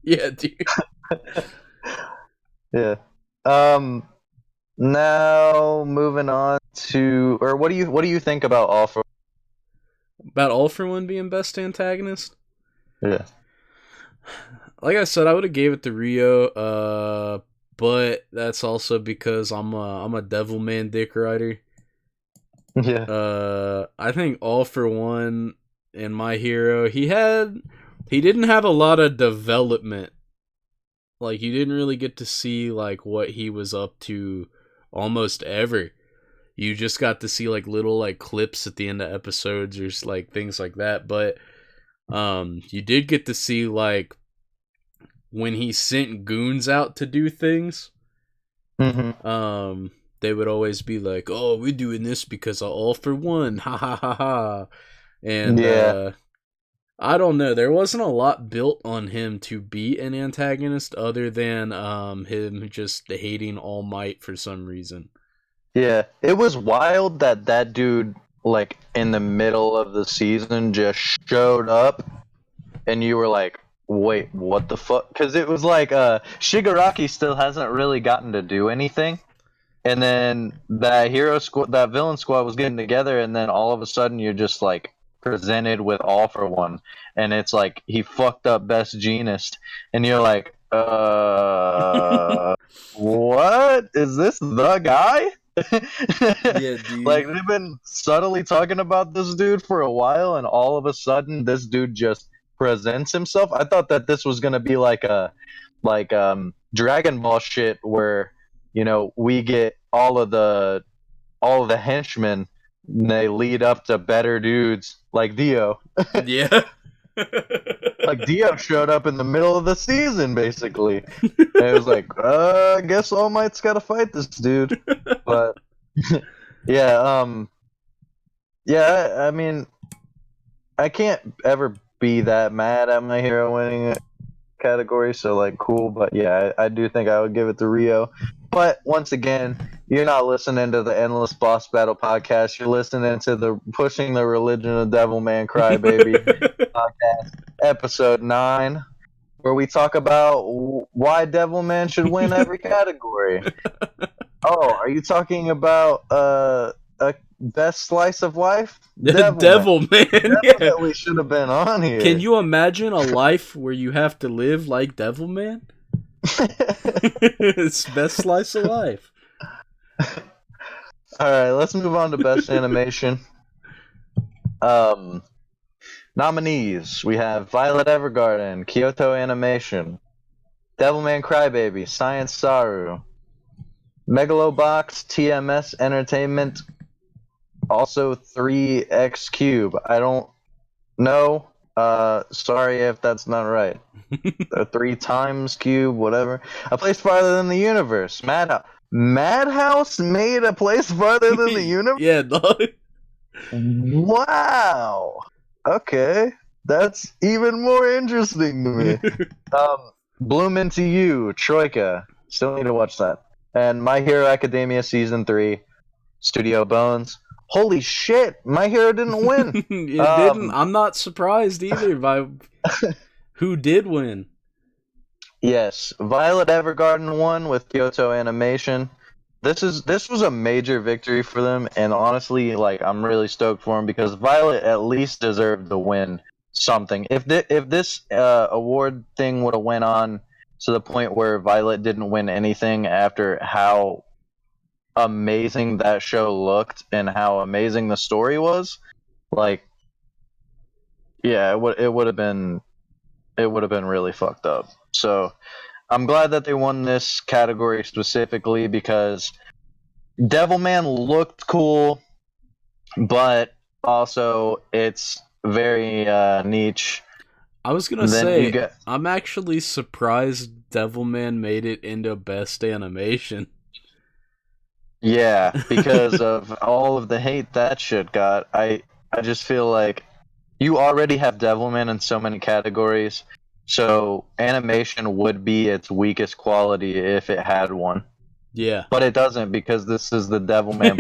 Yeah, dude. Yeah. Um. Now moving on to, or what do you think about All for? About All for One being best antagonist. Yeah. Like I said, I would have gave it to Rio, but that's also because I'm a Devilman dick rider. Yeah. I think All for One and My Hero, he didn't have a lot of development. Like you didn't really get to see like what he was up to almost ever. You just got to see like little like clips at the end of episodes or like things like that, but you did get to see like when he sent goons out to do things. Hmm. They would always be like, "Oh, we're doing this because of All for One." Ha ha ha ha. And Yeah. I don't know. There wasn't a lot built on him to be an antagonist other than him just hating All Might for some reason. Yeah. It was wild that that dude, like, in the middle of the season just showed up and you were like, wait, what the fuck? Because it was like, Shigaraki still hasn't really gotten to do anything. And then that villain squad was getting together, and then all of a sudden you're just like presented with All for One, and it's like he fucked up Best Genist, and you're like, what is this the guy? Yeah, dude. Like they've been subtly talking about this dude for a while, and all of a sudden this dude just presents himself. I thought that this was gonna be like a Dragon Ball shit where we get all of the henchmen and they lead up to better dudes like Dio. Yeah. Like Dio showed up in the middle of the season basically. And it was like, I guess All Might's gotta fight this dude. But yeah, yeah, I mean I can't ever be that mad at My Hero winning a category, so like cool, but yeah, I do think I would give it to Rio. But once again, you're not listening to the Endless Boss Battle podcast. You're listening to the Pushing the Religion of Devilman Crybaby podcast. episode 9, where we talk about why Devilman should win every category. Oh, are you talking about a best slice of life? Devilman Devil Man, yeah. definitely should have been on Can here. you imagine a life where you have to live like Devil Man? It's best slice of life. All right, let's move on to best animation. Nominees: we have Violet Evergarden, Kyoto Animation, Devilman Crybaby, Science Saru, Megalobox, TMS Entertainment, also 3X Cube. I don't know. Sorry if that's not right. 3 times cube, whatever. A place farther than the universe. Madhouse made a place farther than the universe? Yeah, dog. Wow. Okay. That's even more interesting to me. Bloom Into You, Troika. Still need to watch that. And My Hero Academia Season 3, Studio Bones. Holy shit, My Hero didn't win. It didn't. I'm not surprised either by who did win. Yes, Violet Evergarden won with Kyoto Animation. This was a major victory for them, and honestly, like I'm really stoked for them because Violet at least deserved to win something. If this award thing would have went on to the point where Violet didn't win anything after how amazing that show looked and how amazing the story was, like yeah, it would have been really fucked up. So I'm glad that they won this category specifically because Devilman looked cool, but also it's very niche. I was gonna Then you say, get I'm actually surprised Devilman made it into best animation. yeah, because of all of the hate that shit got. I just feel like you already have Devilman in so many categories, so animation would be its weakest quality if it had one. Yeah. But it doesn't because this is the Devilman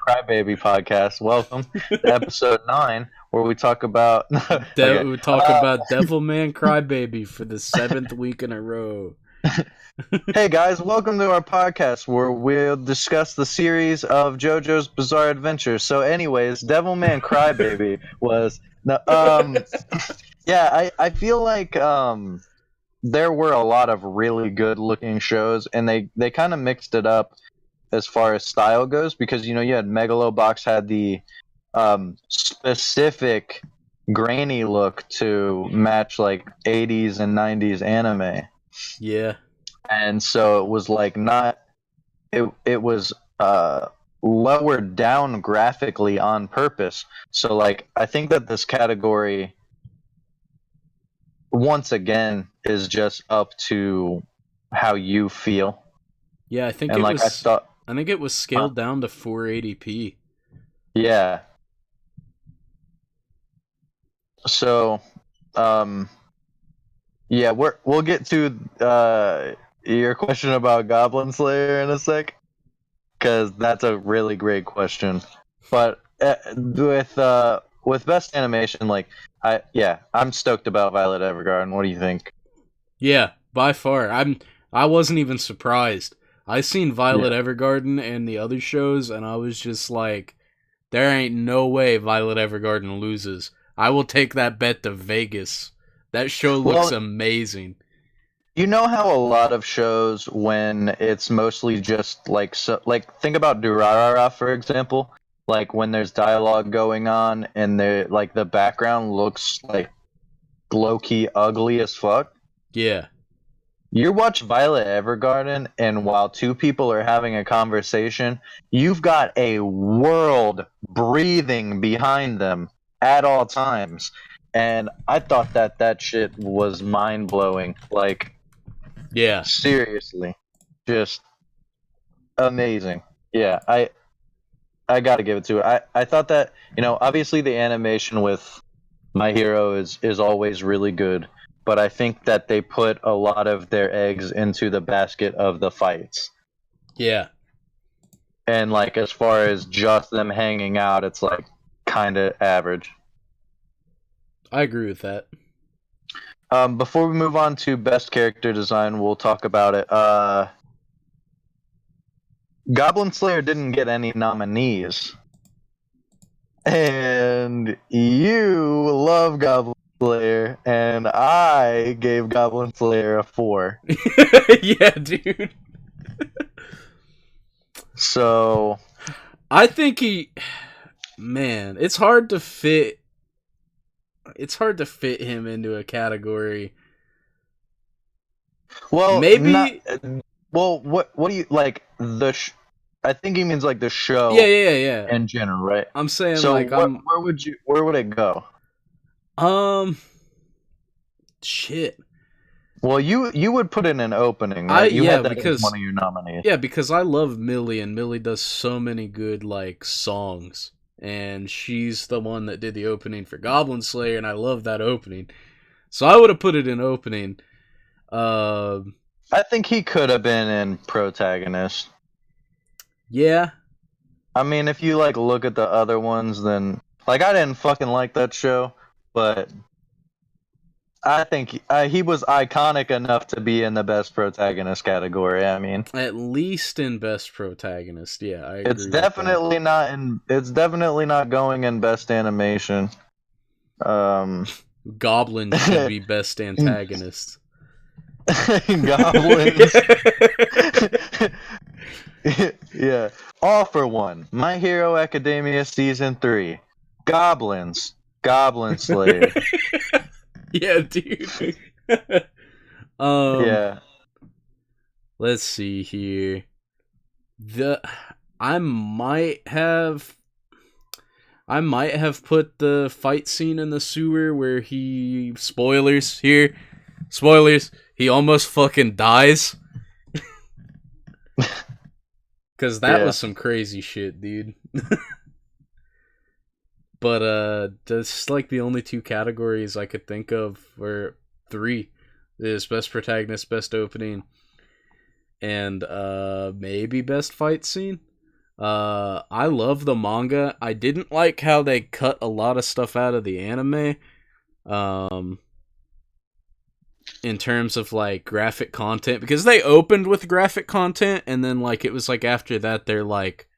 Crybaby podcast. Welcome to episode 9, where we talk about. Okay, We talk about Devilman Crybaby for the 7th week in a row. hey guys, welcome to our podcast where we'll discuss the series of JoJo's Bizarre Adventure. So, anyways, Devilman Crybaby was no, yeah. I feel like there were a lot of really good looking shows, and they kind of mixed it up as far as style goes because you had Megalobox had the specific grainy look to match like 80s and 90s anime, Yeah. and so it was like not it was lowered down graphically on purpose. So like I think that this category once again is just up to how you feel, Yeah, I think and it like I was thought I think it was scaled down to 480p. yeah. So, um, yeah, we'll get to your question about Goblin Slayer in a sec, because that's a really great question. But with best animation, like I'm stoked about Violet Evergarden. What do you think? Yeah, by far. I wasn't even surprised. I seen Violet Yeah. Evergarden and the other shows and I was just like there ain't no way Violet Evergarden loses. I will take that bet to Vegas. That show looks Well, amazing. you know how a lot of shows, when it's mostly just like like think about Durarara for example, like when there's dialogue going on and the background looks like low key ugly as fuck. Yeah. You watch Violet Evergarden, and while two people are having a conversation, you've got a world breathing behind them at all times. And I thought that shit was mind blowing. Like, Yeah. seriously. Just amazing. Yeah, I gotta give it to it. I thought that, obviously the animation with My Hero is always really good, but I think that they put a lot of their eggs into the basket of the fights. Yeah. And like as far as just them hanging out, it's like kind of average. I agree with that. Before we move on to best character design, we'll talk about it. Goblin Slayer didn't get any nominees, and you love Goblin Slayer, and I gave Goblin Slayer a 4. Yeah, dude. So I think man, it's hard to fit him into a category. well, not Maybe well. What do you like I think he means like the yeah, show yeah, yeah, yeah. in general, right? I'm saying So like where would it go? um shit. Well, you would put in an opening, I right? You yeah, had that as one because of your nominees. yeah, because I love Millie and Millie does so many good like songs. And she's the one that did the opening for Goblin Slayer, and I love that opening. So I would have put it in opening. I think he could have been in protagonist. Yeah. I mean, if you like look at the other ones, then like I didn't fucking like that show, but I think he was iconic enough to be in the best protagonist category. I mean, At least in best protagonist. Yeah, I it's agree with that. definitely not in. It's definitely not going in best animation. Um, Goblin should be best antagonist. Goblins. Yeah. All for one. My Hero Academia Season 3. Goblins. Goblin Slayer. Yeah, dude. um, Yeah. let's see here. I might have I might have put the fight scene in the sewer where he spoilers here. Spoilers. He almost fucking dies. Cause that Yeah. was some crazy shit, dude. But that's like the only two categories I could think of, or three, is best protagonist, best opening, and maybe best fight scene. I love the manga. I didn't like how they cut a lot of stuff out of the anime. Um, in terms of like graphic content, because they opened with graphic content, and then like it was like after that they're like,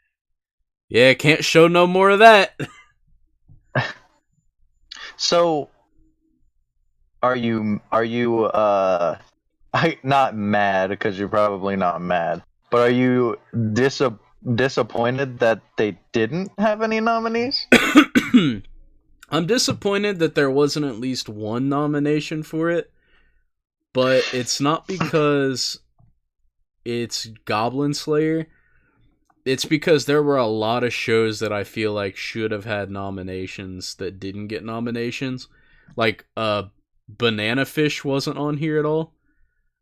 yeah, can't show no more of that. So, are you not mad because you're probably not mad, but are you disappointed that they didn't have any nominees? I'm disappointed that there wasn't at least one nomination for it, but it's not because it's Goblin Slayer. It's because there were a lot of shows that I feel like should have had nominations that didn't get nominations. Like Banana Fish wasn't on here at all.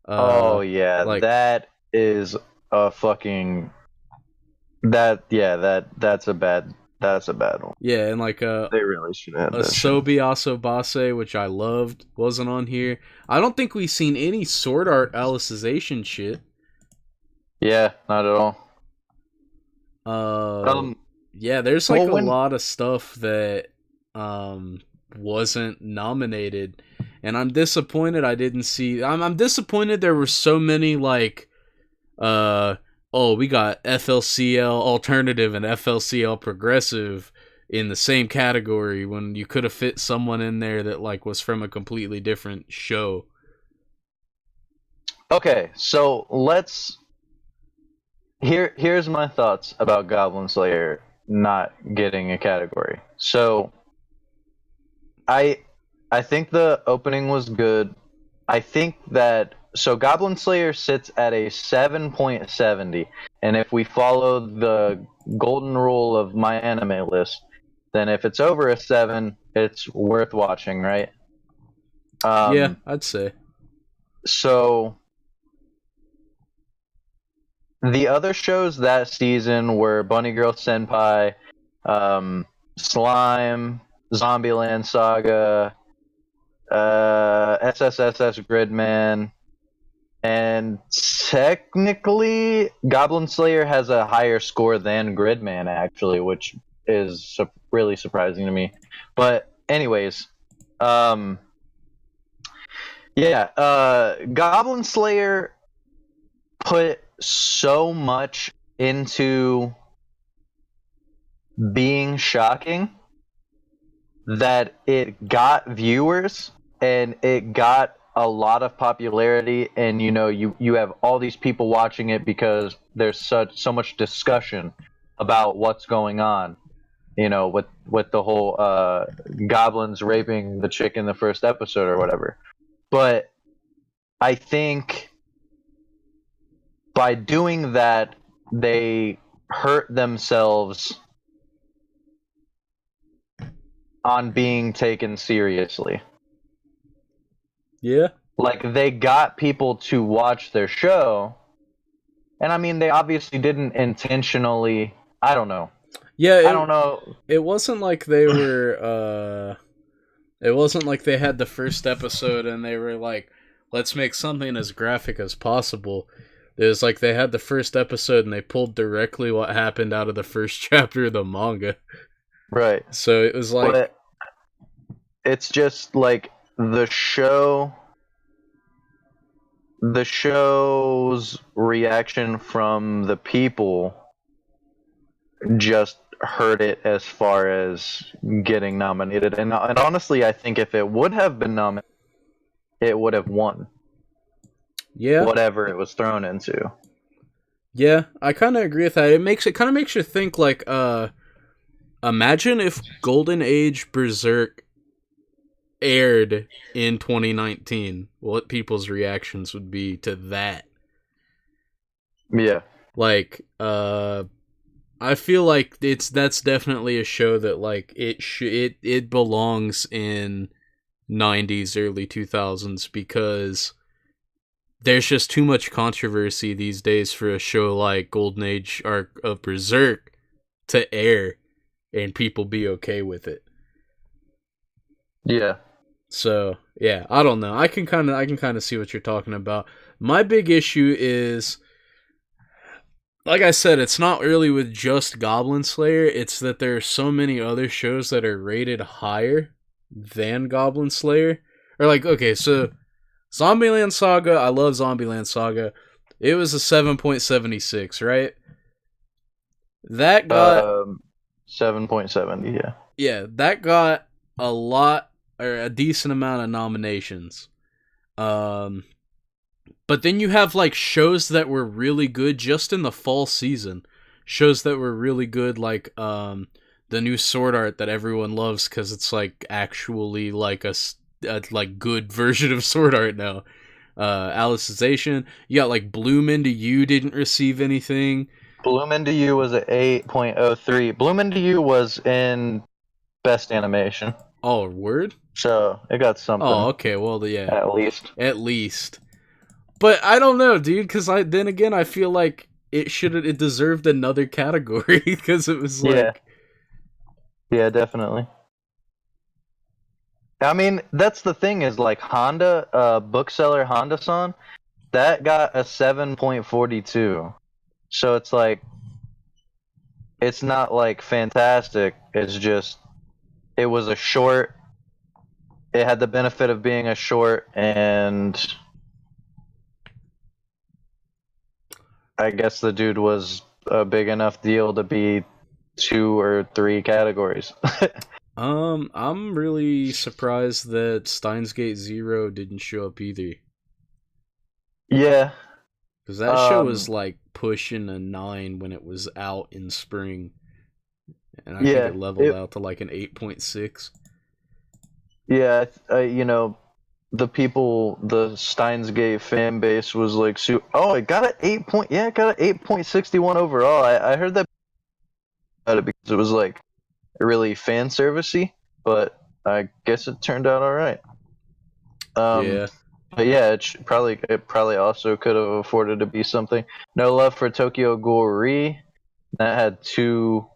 Oh Uh yeah, like that is a fucking that's a bad one. yeah, and like They really should have that shit. Asobi Asobase, which I loved, wasn't on here. I don't think we've seen any Sword Art Alicization shit. Yeah, not at all. Uh, yeah, there's like Well, a when lot of stuff that wasn't nominated, and I'm disappointed I didn't see. I'm disappointed there were so many like uh oh, we got FLCL alternative and FLCL progressive in the same category when you could have fit someone in there that like was from a completely different show. okay, so here's my thoughts about Goblin Slayer not getting a category. So I I think the opening was good. I think that so Goblin Slayer sits at a 7.70, and if we follow the golden rule of my anime list, then if it's over a 7, it's worth watching, right? Yeah, Um, I'd say. so the other shows that season were Bunny Girl Senpai, Slime, Zombieland Saga, SSSS Gridman, and technically Goblin Slayer has a higher score than Gridman actually, which is really surprising to me. But anyways, um, Yeah, Goblin Slayer put so much into being shocking that it got viewers and it got a lot of popularity, and you have all these people watching it because there's so much discussion about what's going on, with the whole goblins raping the chick in the first episode or whatever. But I think by doing that, they hurt themselves on being taken seriously. Yeah. Like, they got people to watch their show, and I mean, they obviously didn't intentionally. I don't know. Yeah, I don't know. it wasn't like they were it wasn't like they had the first episode and they were like, let's make something as graphic as possible. It was like they had the first episode and they pulled directly what happened out of the first chapter of the manga. Right. So it was like, But it's just like the show's reaction from the people just hurt it as far as getting nominated. And honestly, I think if it would have been nominated, it would have won yeah, whatever it was thrown into. yeah, I kind of agree with that. It kind of makes you think like, imagine if Golden Age Berserk aired in 2019, what people's reactions would be to that. Yeah. Like, I feel like that's definitely a show that like it belongs in 90s, early 2000s, because there's just too much controversy these days for a show like Golden Age Arc of Berserk to air and people be okay with it. Yeah. So yeah, I don't know. I can kind of see what you're talking about. My big issue is, like I said, it's not really with just Goblin Slayer. It's that there are so many other shows that are rated higher than Goblin Slayer. Or like, okay, so Zombieland Saga, I love Zombieland Saga. It was a 7.76, right? That got 7.70. Yeah. yeah, that got a lot or a decent amount of nominations. Um But then you have like shows that were really good just in the fall season. Shows that were really good, like the new Sword Art that everyone loves because it's like actually like a like good version of Sword Art now. Alicization. You got like Bloom Into You didn't receive anything. Bloom Into You was at 8.03. Bloom Into You was in Best Animation. Oh, word? So it got Oh, something, okay. Well, yeah, at least. at least. But I don't know, dude. Because then again, I feel like it deserved another category because it was Yeah. like, Yeah, definitely. I mean, that's the thing is like Honda, bookseller Honda-san, that got a 7.42. So it's like, it's not like fantastic. It's just, it was a short. It had the benefit of being a short, and I guess the dude was a big enough deal to be 2 or 3 categories. I'm really surprised that Steins Gate Zero didn't show up either. Yeah. Because that show was like pushing a 9 when it was out in spring. And I think Yeah. it leveled out to like an 8.6. Yeah. The Steins Gate fan base was like, oh, it got an 8 point. Yeah, it got an 8.61 overall. I heard that about it because it was like really fan servicey, but I guess it turned out all right. Yeah. But yeah, it probably also could have afforded to be something. No Love for Tokyo Ghoul that had 2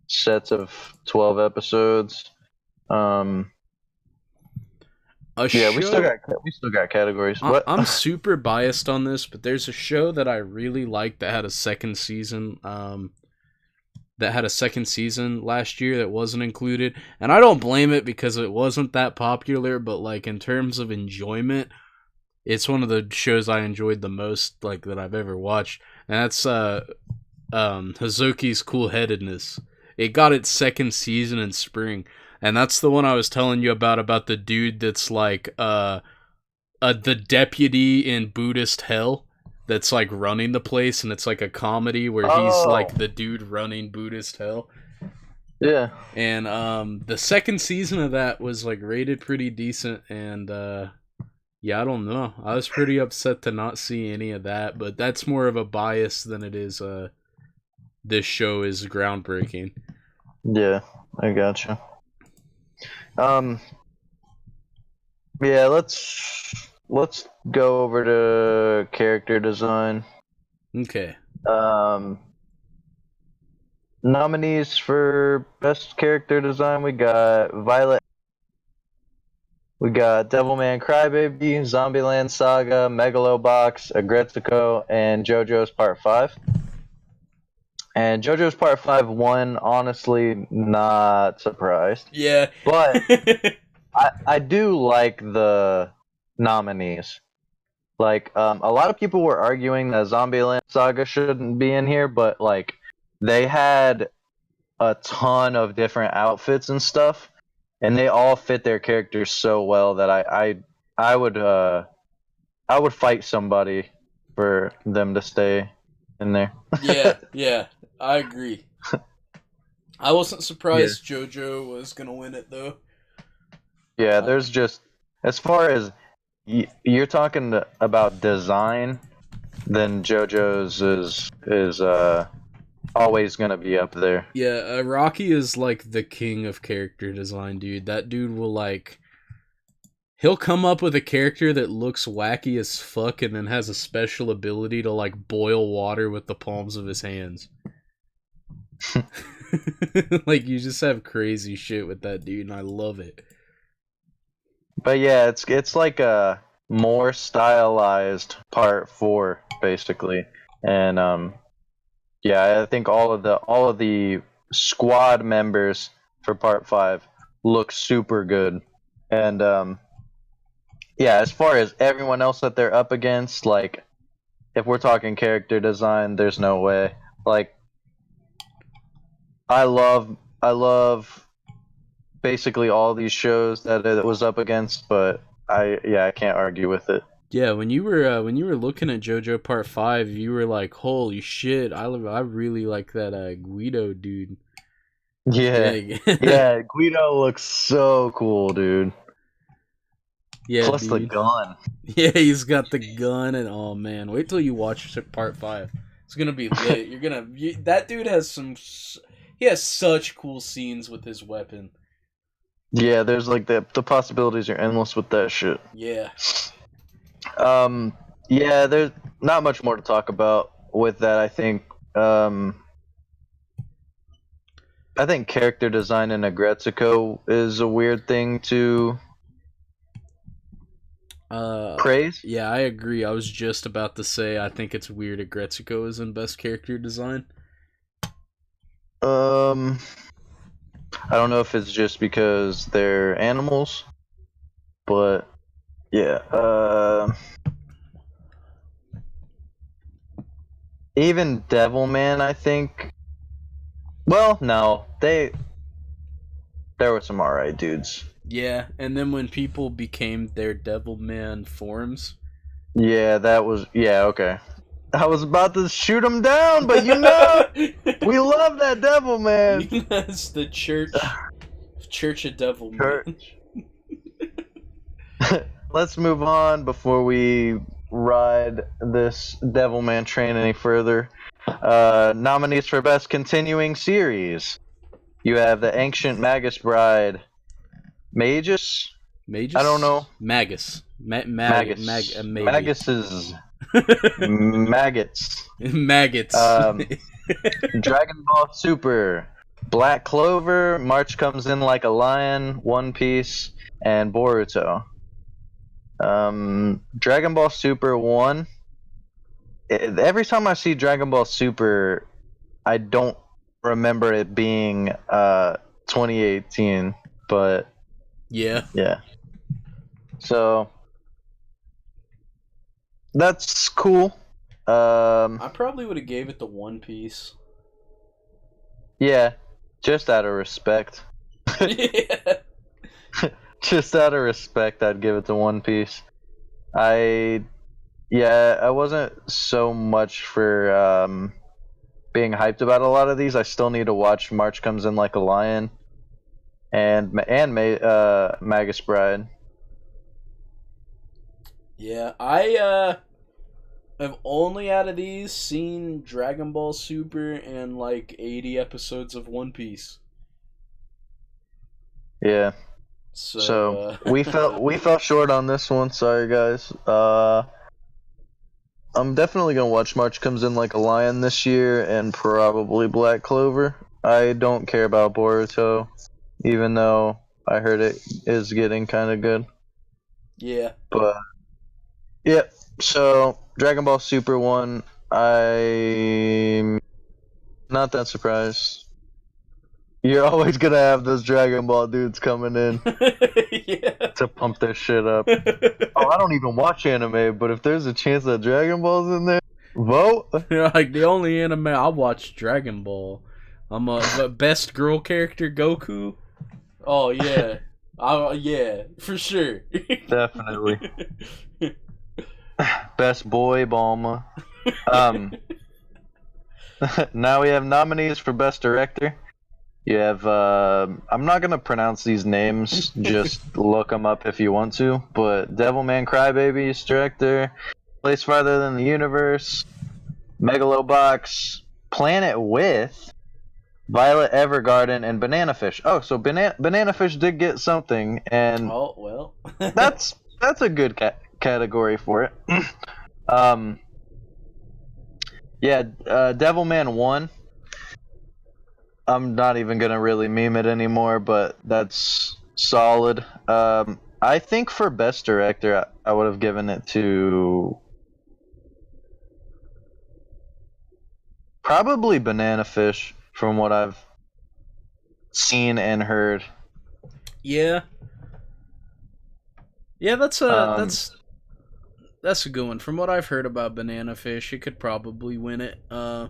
sets of 12 episodes. Yeah, we still got categories. What? I'm super biased on this, but there's a show that I really liked that had a second season. That had a second season last year that wasn't included, and I don't blame it because it wasn't that popular. But like in terms of enjoyment, It's one of the shows I enjoyed the most, like that I've ever watched, and that's Hazuki's Cool Headedness. It got its second season in spring, and that's the one I was telling you about the dude that's like the deputy in Buddhist hell that's like running the place, and it's like a comedy where he's Oh, like the dude running Buddhist hell. yeah, And the second season of that was like rated pretty decent, and yeah, I don't know. I was pretty upset to not see any of that, but that's more of a bias than it is this show is groundbreaking. yeah, I gotcha. Um, yeah, let's go over to character design. Okay. Um, nominees for best character design, we got Violet, we got Devilman Crybaby, Zombieland Saga, Megalobox, Agretsuko, and JoJo's Part 5. And JoJo's Part 5 won, honestly, not surprised. Yeah. But I do like the nominees. Like, a lot of people were arguing that Zombieland Saga shouldn't be in here, but, like, they had a ton of different outfits and stuff, and they all fit their characters so well that I would I would fight somebody for them to stay in there. Yeah, yeah, I agree. I wasn't Yeah. surprised JoJo was gonna win it though. Yeah, there's just as far as you're talking about design, then JoJo's is always gonna be up there. Yeah, Rocky is like the king of character design, dude. That dude will like he'll come up with a character that looks wacky as fuck and then has a special ability to like boil water with the palms of his hands. Like you just have crazy shit with that dude and I love it. But yeah, it's like a more stylized part 4 basically, and yeah, I think all of the squad members for part 5 look super good, and yeah, as far as everyone else that they're up against, like if we're talking character design, there's no way. Like I love basically all these shows that it was up against, but I can't argue with it. Yeah, when you were looking at JoJo Part 5, you were like, "Holy shit, I really like that Guido dude." Yeah, Yeah. yeah, Guido looks so cool, dude. Yeah, Plus the dude. gun. Yeah, he's got the gun and oh man, wait till you watch Part 5. It's going to be lit. That dude has he has such cool scenes with his weapon. Yeah, there's like the possibilities are endless with that shit. Yeah. Yeah, there's not much more to talk about with that. I think character design in Agretsuko is a weird thing to praise. Yeah, I agree. I was just about to say I think it's weird Agretsuko is in best character design. I don't know if it's just because they're animals, but yeah. Even Devilman, I think. Well, no, there were some alright dudes. Yeah, and then when people became their Devilman forms. Yeah, okay. I was about to shoot him down, but you know, we love that Devilman. That's the Church of Devilman. Church. Let's move on before we ride this Devilman train any further. Nominees for Best Continuing Series. You have the Ancient Magus Bride. Magus? Magus? I don't know. Magus. Magus. Magus's. Maggots. Maggots. Dragon Ball Super. Black Clover. March Comes In Like a Lion. One Piece. And Boruto. Dragon Ball Super 1. Every time I see Dragon Ball Super, I don't remember it being 2018, but yeah. So that's cool. I probably would have gave it to One Piece. Yeah, just out of respect. Yeah. Just out of respect, I'd give it to One Piece. I Yeah, I wasn't so much for being hyped about a lot of these. I still need to watch March Comes In Like a Lion and Magus Bride. Yeah, I have only out of these seen Dragon Ball Super and like 80 episodes of One Piece. Yeah. So So we fell short on this one. Sorry guys. I'm definitely gonna watch March Comes In Like a Lion this year and probably Black Clover. I don't care about Boruto, even though I heard it is getting kind of good. yeah. But yeah, so Dragon Ball Super one, I'm not that surprised. You're always gonna have those Dragon Ball dudes coming in Yeah. to pump their shit up. Oh, I don't even watch anime, but if there's a chance that Dragon Ball's in there, vote. Like the only anime I watch Dragon Ball. I'm a best girl character Goku. Oh yeah. Yeah, for sure. Definitely. Best boy, Bulma. Um, now we have nominees for Best Director. You have, I'm not gonna pronounce these names, just look them up if you want to, but Devilman Crybaby's director, Place Farther Than the Universe, Megalobox, Planet With, Violet Evergarden, and Banana Fish. Oh, so Banana Fish did get something, and Oh well. that's a good category for it. um, yeah, Devilman won. I'm not even gonna really meme it anymore, but that's solid. I think for best director, I would have given it to probably Banana Fish, from what I've seen and heard. Yeah. Yeah, Um, that's a good one. From what I've heard about Banana Fish, it could probably win it. I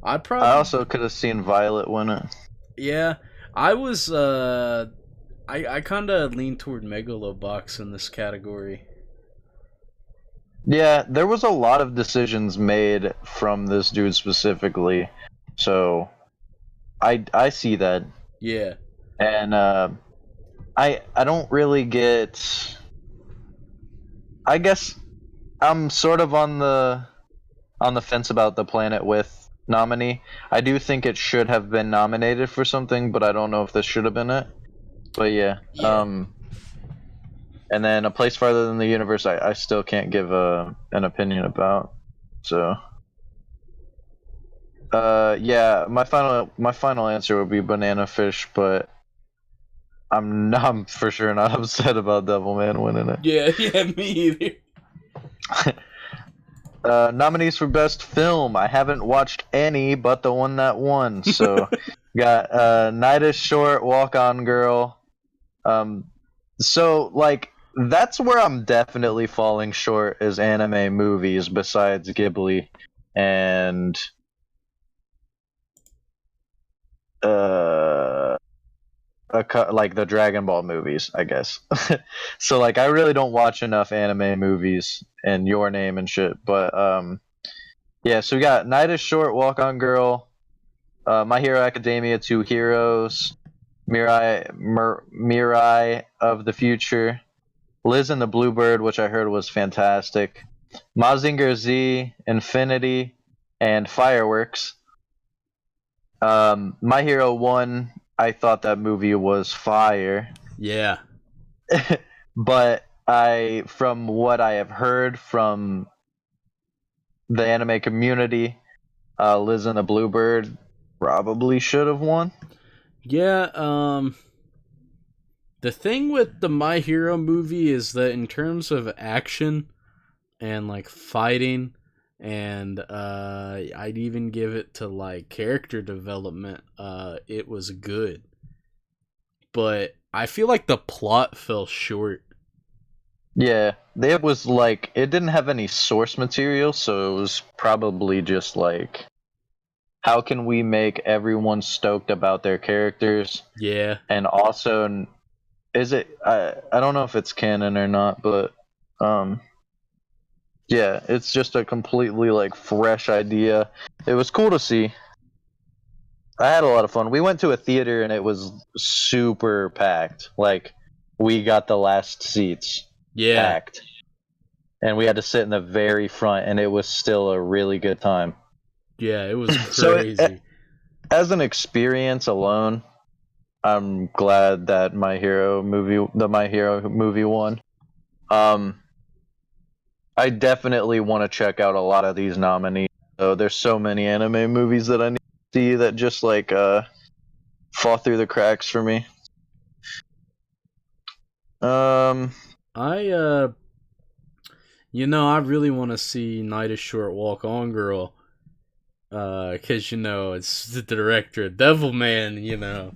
I probably also could have seen Violet win it. yeah. I was I kind of lean toward Megalobox in this category. Yeah, there was a lot of decisions made from this dude specifically, so I see that, Yeah. and I don't really get. I guess I'm sort of on the fence about the Planet With nominee. I do think it should have been nominated for something, but I don't know if this should have been it. But yeah, Yeah. and then A Place Farther Than the Universe, I still can't give an opinion about. So, yeah, my final answer would be Banana Fish, but I'm for sure not upset about Devilman winning it. Yeah, yeah, me either. Nominees for best film. I haven't watched any but the one that won. So got Night is Short, Walk On Girl. Um, so like that's where I'm definitely falling short is anime movies besides Ghibli and uh like the Dragon Ball movies, I guess. So like I really don't watch enough anime movies and Your Name and shit, but yeah, so we got Night is Short, Walk On Girl, My Hero Academia, Two Heroes, Mirai of the Future, Liz and the Bluebird, which I heard was fantastic, Mazinger Z, Infinity, and Fireworks. My Hero 1, I thought that movie was fire. Yeah. But from what I have heard from the anime community, Liz and the Bluebird probably should have won. Yeah, the thing with the My Hero movie is that in terms of action and like fighting and I'd even give it to like character development, it was good. But I feel like the plot fell short. Yeah, it was like it didn't have any source material, so it was probably just like, how can we make everyone stoked about their characters, Yeah. and also, is it? I don't know if it's canon or not, but um, yeah, it's just a completely like fresh idea. It was cool to see. I had a lot of fun. We went to a theater and it was super packed. Like, we got the last seats Yeah. packed, and we had to sit in the very front, and it was still a really good time. Yeah, it was So, crazy. as an experience alone, I'm glad that the My Hero movie won. Um, I definitely want to check out a lot of these nominees. So there's so many anime movies that I need to see that just like fall through the cracks for me. Um, I I really want to see Night is Short Walk On Girl. Cause it's the director, Devilman. We're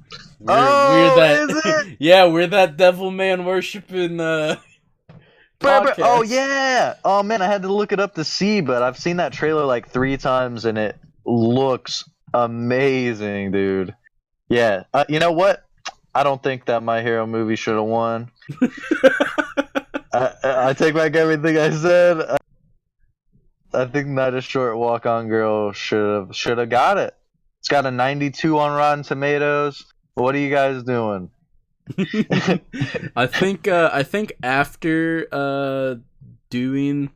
oh, that, is it? yeah, we're that Devilman worshiping Oh podcast. yeah. Oh man, I had to look it up to see, but I've seen that trailer like 3 times, and it looks amazing, dude. Yeah. You know what? I don't think that My Hero movie should have won. I take back everything I said. I think Night a Short Walk On Girl should have got it. It's got a 92 on Rotten Tomatoes. What are you guys doing? I think after doing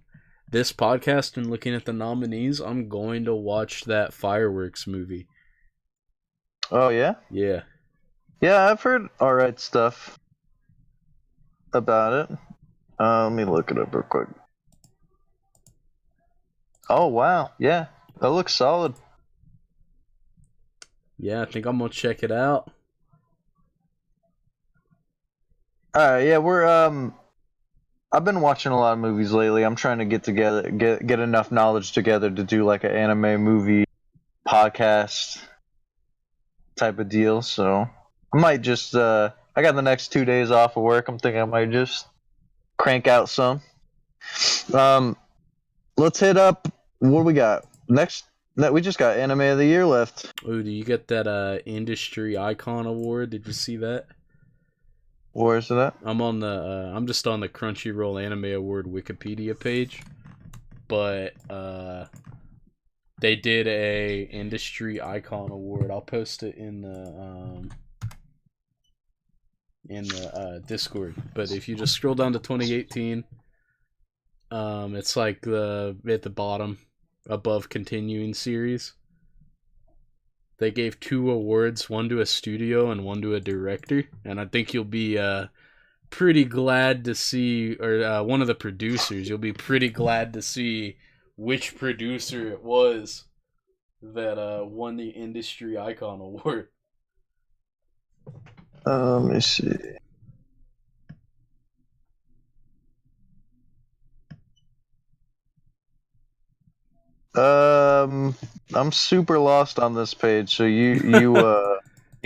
this podcast and looking at the nominees, I'm going to watch that fireworks movie. Oh yeah, Yeah. yeah. I've heard all right stuff about it. Let me look it up real quick. Oh wow, yeah, that looks solid. Yeah, I think I'm gonna check it out. All right, yeah, we're I've been watching a lot of movies lately. I'm trying to get enough knowledge together to do like an anime movie podcast type of deal. So I might just I got the next 2 days off of work. I'm thinking I might just crank out some. Um, let's hit up what we got next. That we just got anime of the year left. Oh, do you get that industry icon award? Did you see that? Where is it at? I'm just on the Crunchyroll Anime Award Wikipedia page, but they did a industry icon award. I'll post it in the Discord. But if you just scroll down to 2018, it's like at the bottom above continuing series. They gave 2 awards, one to a studio and one to a director, and I think you'll be pretty glad to see, or one of the producers. You'll be pretty glad to see which producer it was that won the industry icon award. Let me see. I'm super lost on this page, so you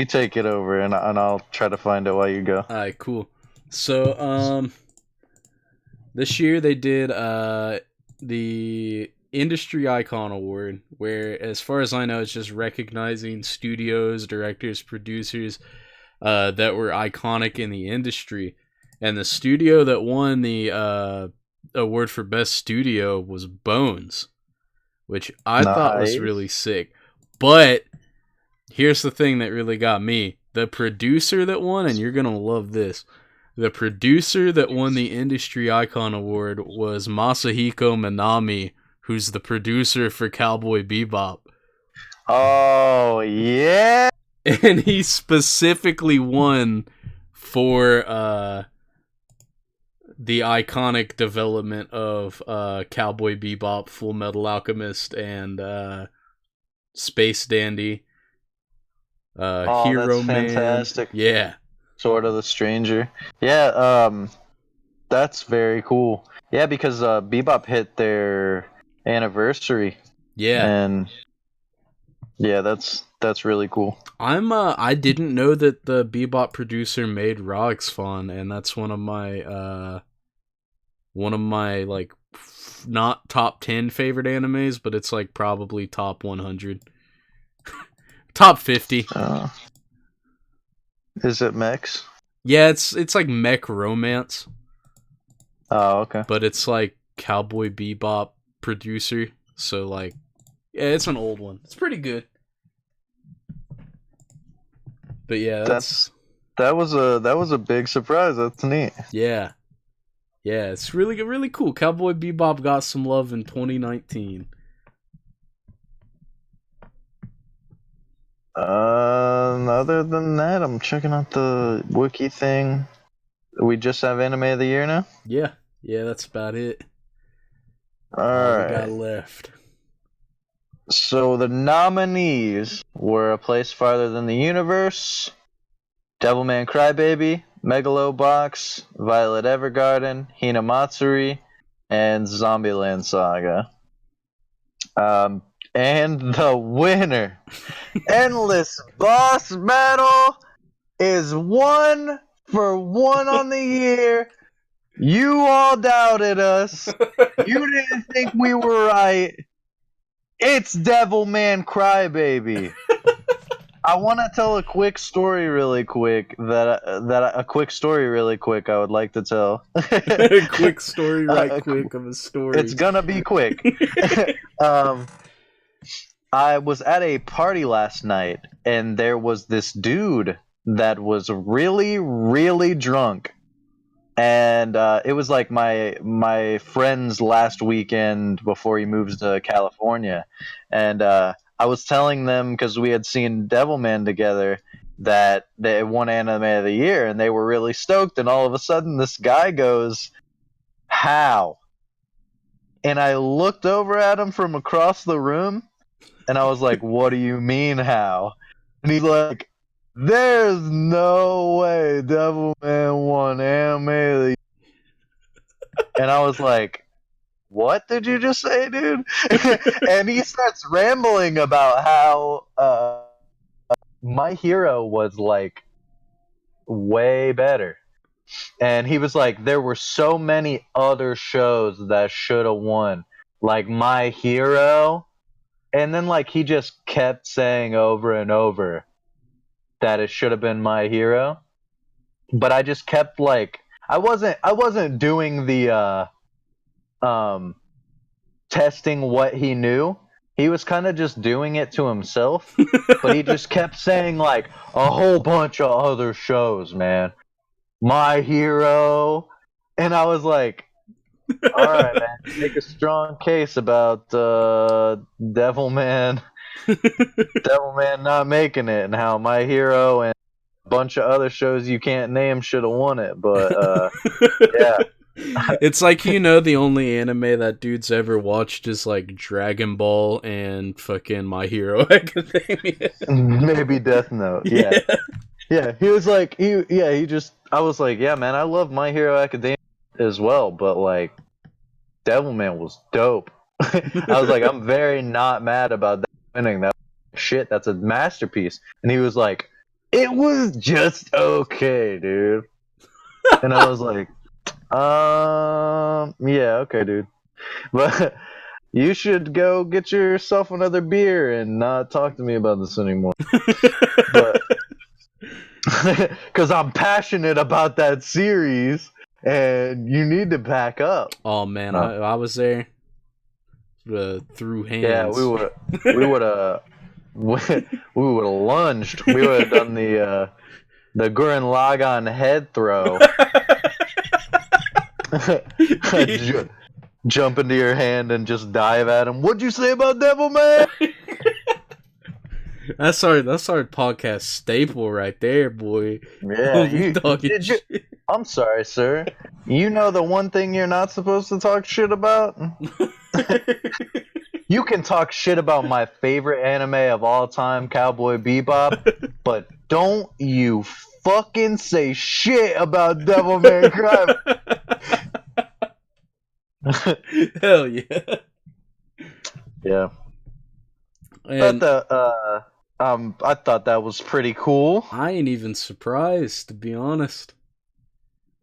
take it over, and I'll try to find it while you go. All right, cool. So this year they did the industry icon award, where, as far as I know, it's just recognizing studios, directors, producers that were iconic in the industry. And the studio that won the award for best studio was Bones, which I thought was really Nice. sick. But here's the thing that really got me. The producer that won, and you're going to love this. The producer that won the Industry Icon Award was Masahiko Minami, who's the producer for Cowboy Bebop. Oh yeah. And he specifically won for the iconic development of Cowboy Bebop, Full Metal Alchemist, and Space Dandy, Oh, that's Hero Man. fantastic. Yeah, Sort of the Stranger. Yeah. That's very cool. Yeah, because Bebop hit their anniversary, yeah. and yeah, that's really cool. I didn't know that the Bebop producer made Rox Fun, and that's one of my one of my like not top 10 favorite animes, but it's like probably top 100, top 50. Is it mechs? Yeah, it's like mech romance, Oh, okay. but it's like Cowboy Bebop producer. So like, yeah, it's an old one. It's pretty good. But yeah, that was a big surprise. That's neat. yeah, yeah, it's really cool. Cowboy Bebop got some love in 2019. Other than that, I'm checking out the wiki thing. We just have anime of the year now. Yeah, that's about it. All We got right. left. So the nominees were A Place Farther Than the Universe, Devilman Crybaby, Megalobox, Violet Evergarden, Hinamatsuri, and Zombieland Saga. And the winner, Endless Boss Battle, is 1 for 1 on the year. You all doubted us. You didn't think we were right. It's Devilman Crybaby. I want to tell a quick story really quick a quick story really quick I would like to tell. Quick story, quick of a story. It's gonna be quick. I was at a party last night, and there was this dude that was really, really drunk. And it was like my friend's last weekend before he moves to California. And I was telling them, because we had seen Devilman together, that they won Anime of the Year, and they were really stoked. And all of a sudden, this guy goes, "How?" And I looked over at him from across the room, and I was like, "What do you mean, how?" And he's like, "There's no way Devilman won Anime of the Year." And I was like, "What did you just say, dude?" And he starts rambling about how My Hero was like way better. And he was like, there were so many other shows that should have won, like My Hero. And then like he just kept saying over and over that it should have been My Hero. But I just kept like I wasn't doing the testing what he knew. He was kind of just doing it to himself, but he just kept saying like a whole bunch of other shows, man. My Hero, and I was like, all right, man, make a strong case about Devilman not making it, and how My Hero and a bunch of other shows you can't name should have won it. But yeah. It's like, the only anime that dude's ever watched is like Dragon Ball and fucking My Hero Academia. Maybe Death Note. Yeah. Yeah, he was like I was like, yeah, man, I love My Hero Academia as well, but like Devilman was dope. I was like, I'm very not mad about that winning. That shit, that's a masterpiece. And he was like, it was just okay, dude. And I was like, yeah, okay, dude. But you should go get yourself another beer and not talk to me about this anymore. But because I'm passionate about that series, and you need to back up. Oh man, no. I was there. Through hands. Yeah, we would have lunged. We would have done the Gurren Lagann head throw. Jump into your hand and just dive at him. What'd you say about Devilman? That's our podcast staple right there, boy. Yeah, I'm sorry, sir. You know the one thing you're not supposed to talk shit about? You can talk shit about my favorite anime of all time, Cowboy Bebop, but don't you fucking say shit about Devilman Crybaby. Hell yeah. Yeah. And I thought that was pretty cool. I ain't even surprised, to be honest.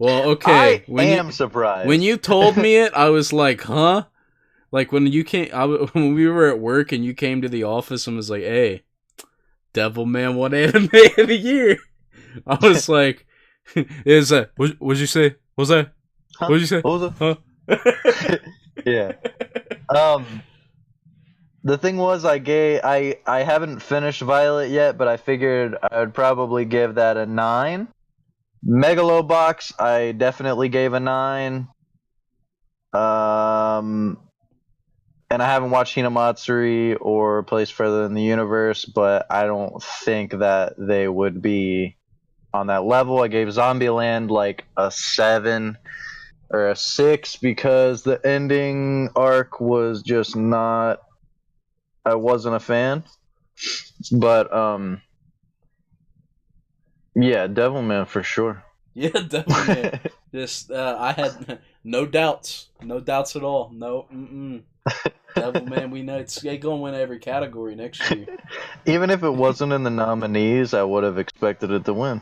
Well, I okay. am When surprised. you told me it, I was like, huh? Like when you came, when we were at work and you came to the office and was like, "Hey, Devilman won Anime of the Year." I was like, "Is that what'd you say? What was that? Huh? What'd you say? What was Huh?" it? Yeah. Um, the thing was, I haven't finished Violet yet, but I figured I would probably give that a 9. Megalobox, I definitely gave a 9. Um, and I haven't watched Hinamatsuri or Place Further in the Universe, but I don't think that they would be on that level. I gave Zombieland like a 7 or a 6 because the ending arc was just not. I wasn't a fan, but yeah, Devilman for sure. Yeah, Devilman. Just I had no doubts, no doubts at all. No, Devilman. We know it's gonna win every category next year. Even if it wasn't in the nominees, I would have expected it to win.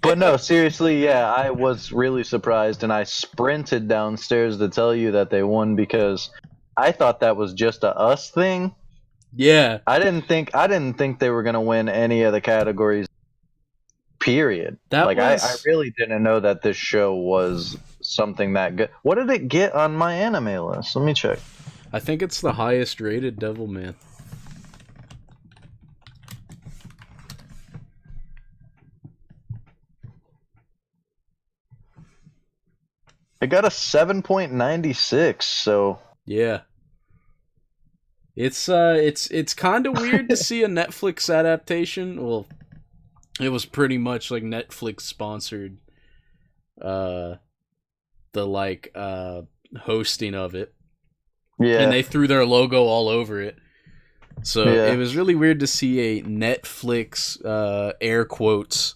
But Yeah. no, seriously, yeah, I was really surprised, and I sprinted downstairs to tell you that they won because I thought that was just a us thing. Yeah, I didn't think they were gonna win any of the categories. Period. that Like I was. really didn't know that this show was something that good. What did it get on my anime list? Let me check. I think it's the highest rated Devilman. It got a 7.96. So Yeah, it's kind of weird to see a Netflix adaptation. Well, it was pretty much like Netflix sponsored uh the hosting of it, and yeah, they threw their logo all over it. So it yeah. was really weird to see a Netflix air quotes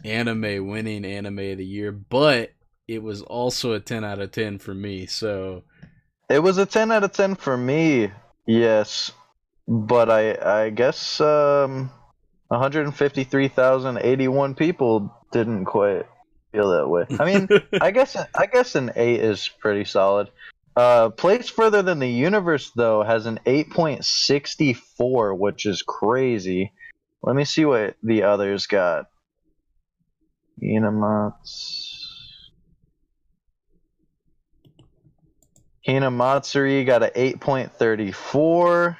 anime winning anime of the year, but it was also a 10 out of 10 for me. So It was a 10 out of 10 for me. Yes, but I guess 153,081 people didn't quite feel that way. I mean, I guess an 8 is pretty solid. Place Further Than the Universe though has an 8.64, which is crazy. Let me see what the others got. Hinamatsuri got a 8.34.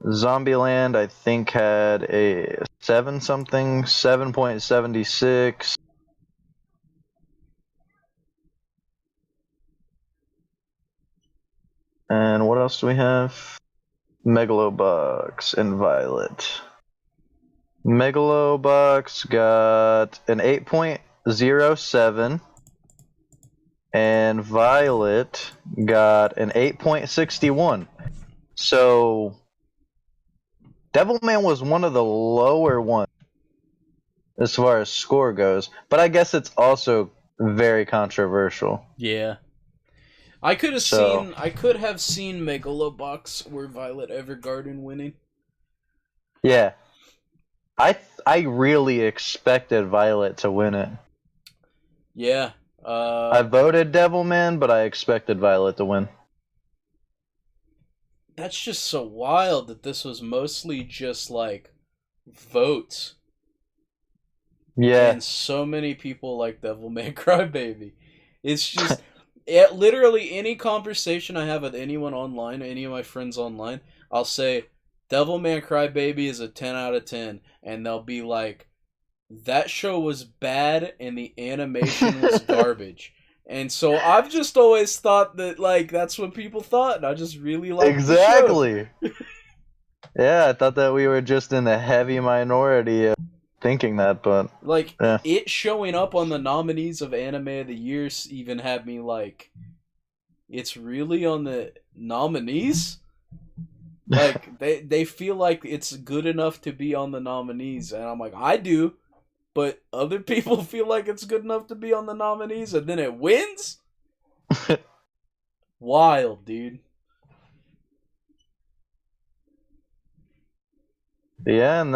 Zombieland, I think, had a 7 something, 7.76. And what else do we have? Megalobox and Violet. Megalobox got an 8.07, and Violet got an 8.61. So, Devilman was one of the lower ones as far as score goes, but I guess it's also very controversial. yeah, So, I could have seen Megalobox or Violet Evergarden winning. yeah, I really expected Violet to win it. Yeah, I voted Devilman, but I expected Violet to win. that's just so wild that this was mostly just like votes, Yeah, and so many people like Devilman Crybaby. It's just it, literally any conversation I have with anyone online, any of my friends online, I'll say Devilman Crybaby is a 10 out of 10, and they'll be like, that show was bad and the animation was garbage. And so I've just always thought that like that's what people thought, and I just really liked the show. exactly. Yeah, I thought that we were just in the heavy minority of thinking that, but Like yeah. it showing up on the nominees of anime of the year even had me like, it's really on the nominees. Like they feel like it's good enough to be on the nominees, and I'm like, I do, but other people feel like it's good enough to be on the nominees, and then it wins. Wild, dude. Yeah, and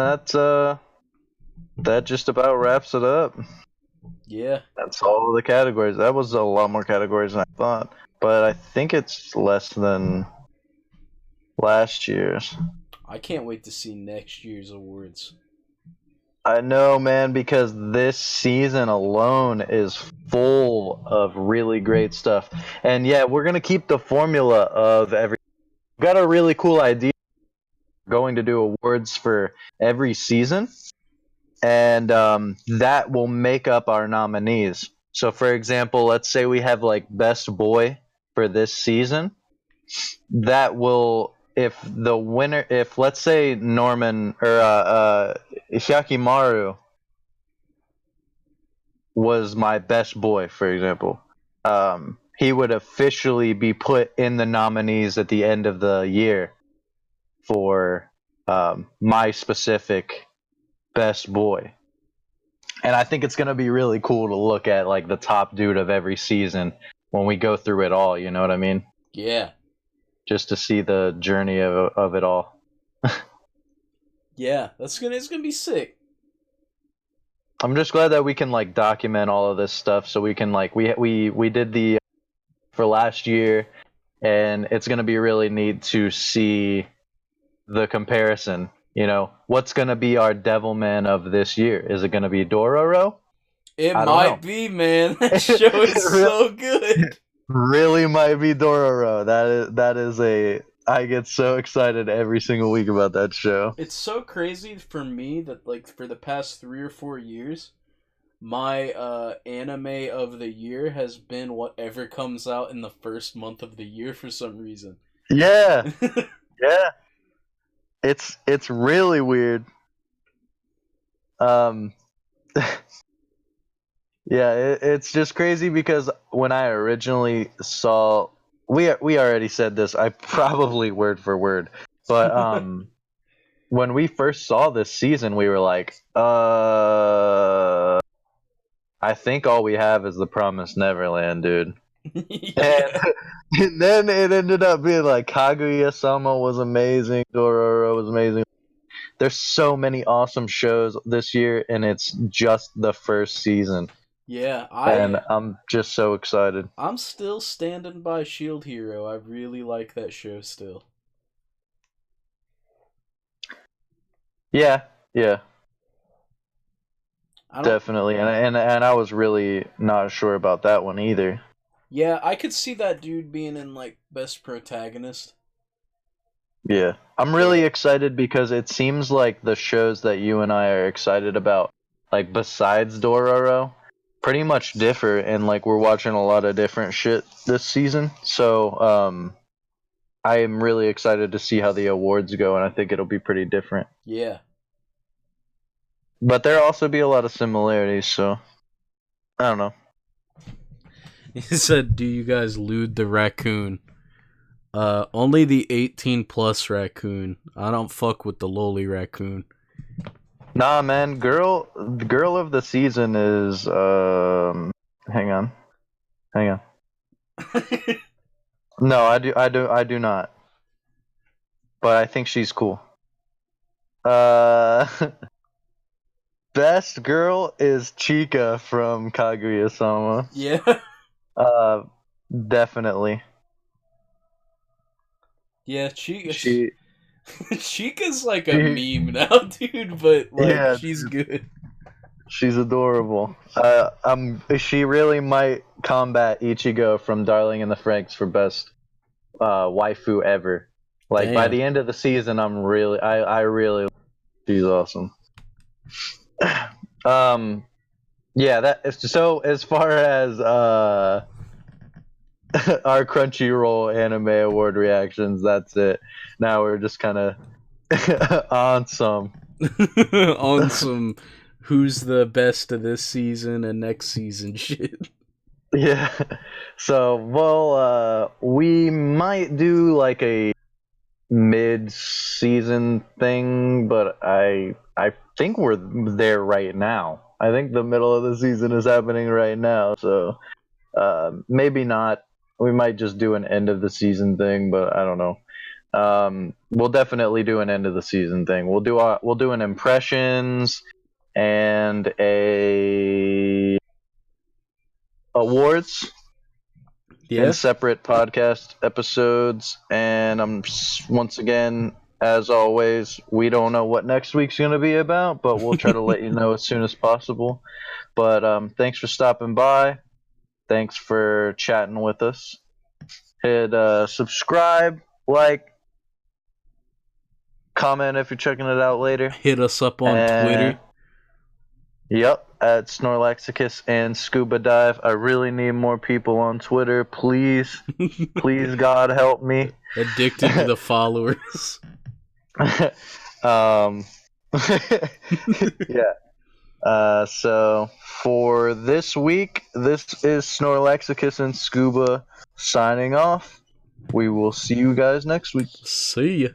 that just about wraps it up. Yeah, That's all the categories. That was a lot more categories than I thought, but I think it's less than last year's. I can't wait to see next year's awards. I know, man, because this season alone is full of really great stuff. And yeah, we're gonna keep the formula of every. Got a really cool idea. Going to do awards for every season, and that will make up our nominees. So, for example, let's say we have like best boy for this season. That will, if the winner, if let's say Norman or Hyakimaru was my best boy, for example, he would officially be put in the nominees at the end of the year for my specific best boy. And I think it's going to be really cool to look at like the top dude of every season when we go through it all. You know what I mean? Yeah, Just to see the journey of it all. yeah, it's gonna be sick. I'm just glad that we can like document all of this stuff, so we can like we did the for last year, and it's going to be really neat to see the comparison. You know, what's going to be our Devilman of this year? Is it going to be Dororo? It I don't might know. be, man. That show It is so good. really might be Dororo. That is a. I get so excited every single week about that show. It's so crazy for me that like for the past 3 or 4 years, my anime of the year has been whatever comes out in the first month of the year for some reason. Yeah, yeah. It's really weird. Um, yeah, it's just crazy because when I originally saw, we already said this. I probably word for word, but when we first saw this season, we were like, I think all we have is the Promised Neverland, dude. And, Yeah. and then it ended up being like Kaguya-sama was amazing, Dororo was amazing. There's so many awesome shows this year, and it's just the first season, Yeah, and I'm just so excited. I'm still standing by Shield Hero. I really like that show still. Yeah, yeah, I don't definitely, and I was really not sure about that one either. Yeah, I could see that dude being in like best protagonist. Yeah, I'm really But excited because it seems like the shows that you and I are excited about, like besides Dororo, pretty much differ, and like we're watching a lot of different shit this season. So, I am really excited to see how the awards go, and I think it'll be pretty different. yeah. But there'll also be a lot of similarities, so I don't know. He said, "Do you guys lewd the raccoon?" Only the 18 plus raccoon. I don't fuck with the lowly raccoon. Nah, man, girl of the season is hang on. Hang on. No, I do not. But I think she's cool. Uh best girl is Chika from Kaguya-sama. Yeah. Uh definitely. Yeah, Chica. She Chica's like a meme now, dude, but like yeah, she's good. she's adorable. She really might combat Ichigo from Darling in the Franxx for best waifu ever. Like by Damn. the end of the season, I really she's awesome. um, yeah, that is so. As far as our Crunchyroll Anime Award reactions, that's it. Now we're just kind of on some. On some who's the best of this season and next season shit. Yeah. So, well, we might do like a mid-season thing, but I think we're there right now. I think the middle of the season is happening right now, so maybe not. We might just do an end of the season thing, but I don't know. We'll definitely do an end of the season thing. We'll do an impressions and a Awards in Yeah. separate podcast episodes. And once again, as always, we don't know what next week's going to be about, but we'll try to let you know as soon as possible. But thanks for stopping by. Thanks for chatting with us. Hit subscribe, like, comment if you're checking it out later. Hit us up on And Twitter. yep, at Snorlaxicus and Scuba Dive. I really need more people on Twitter. Please, please, God help me. Addicted to the followers. um, yeah. So for this week, this is Snorlaxicus and Scuba signing off. We will see you guys next week. See ya.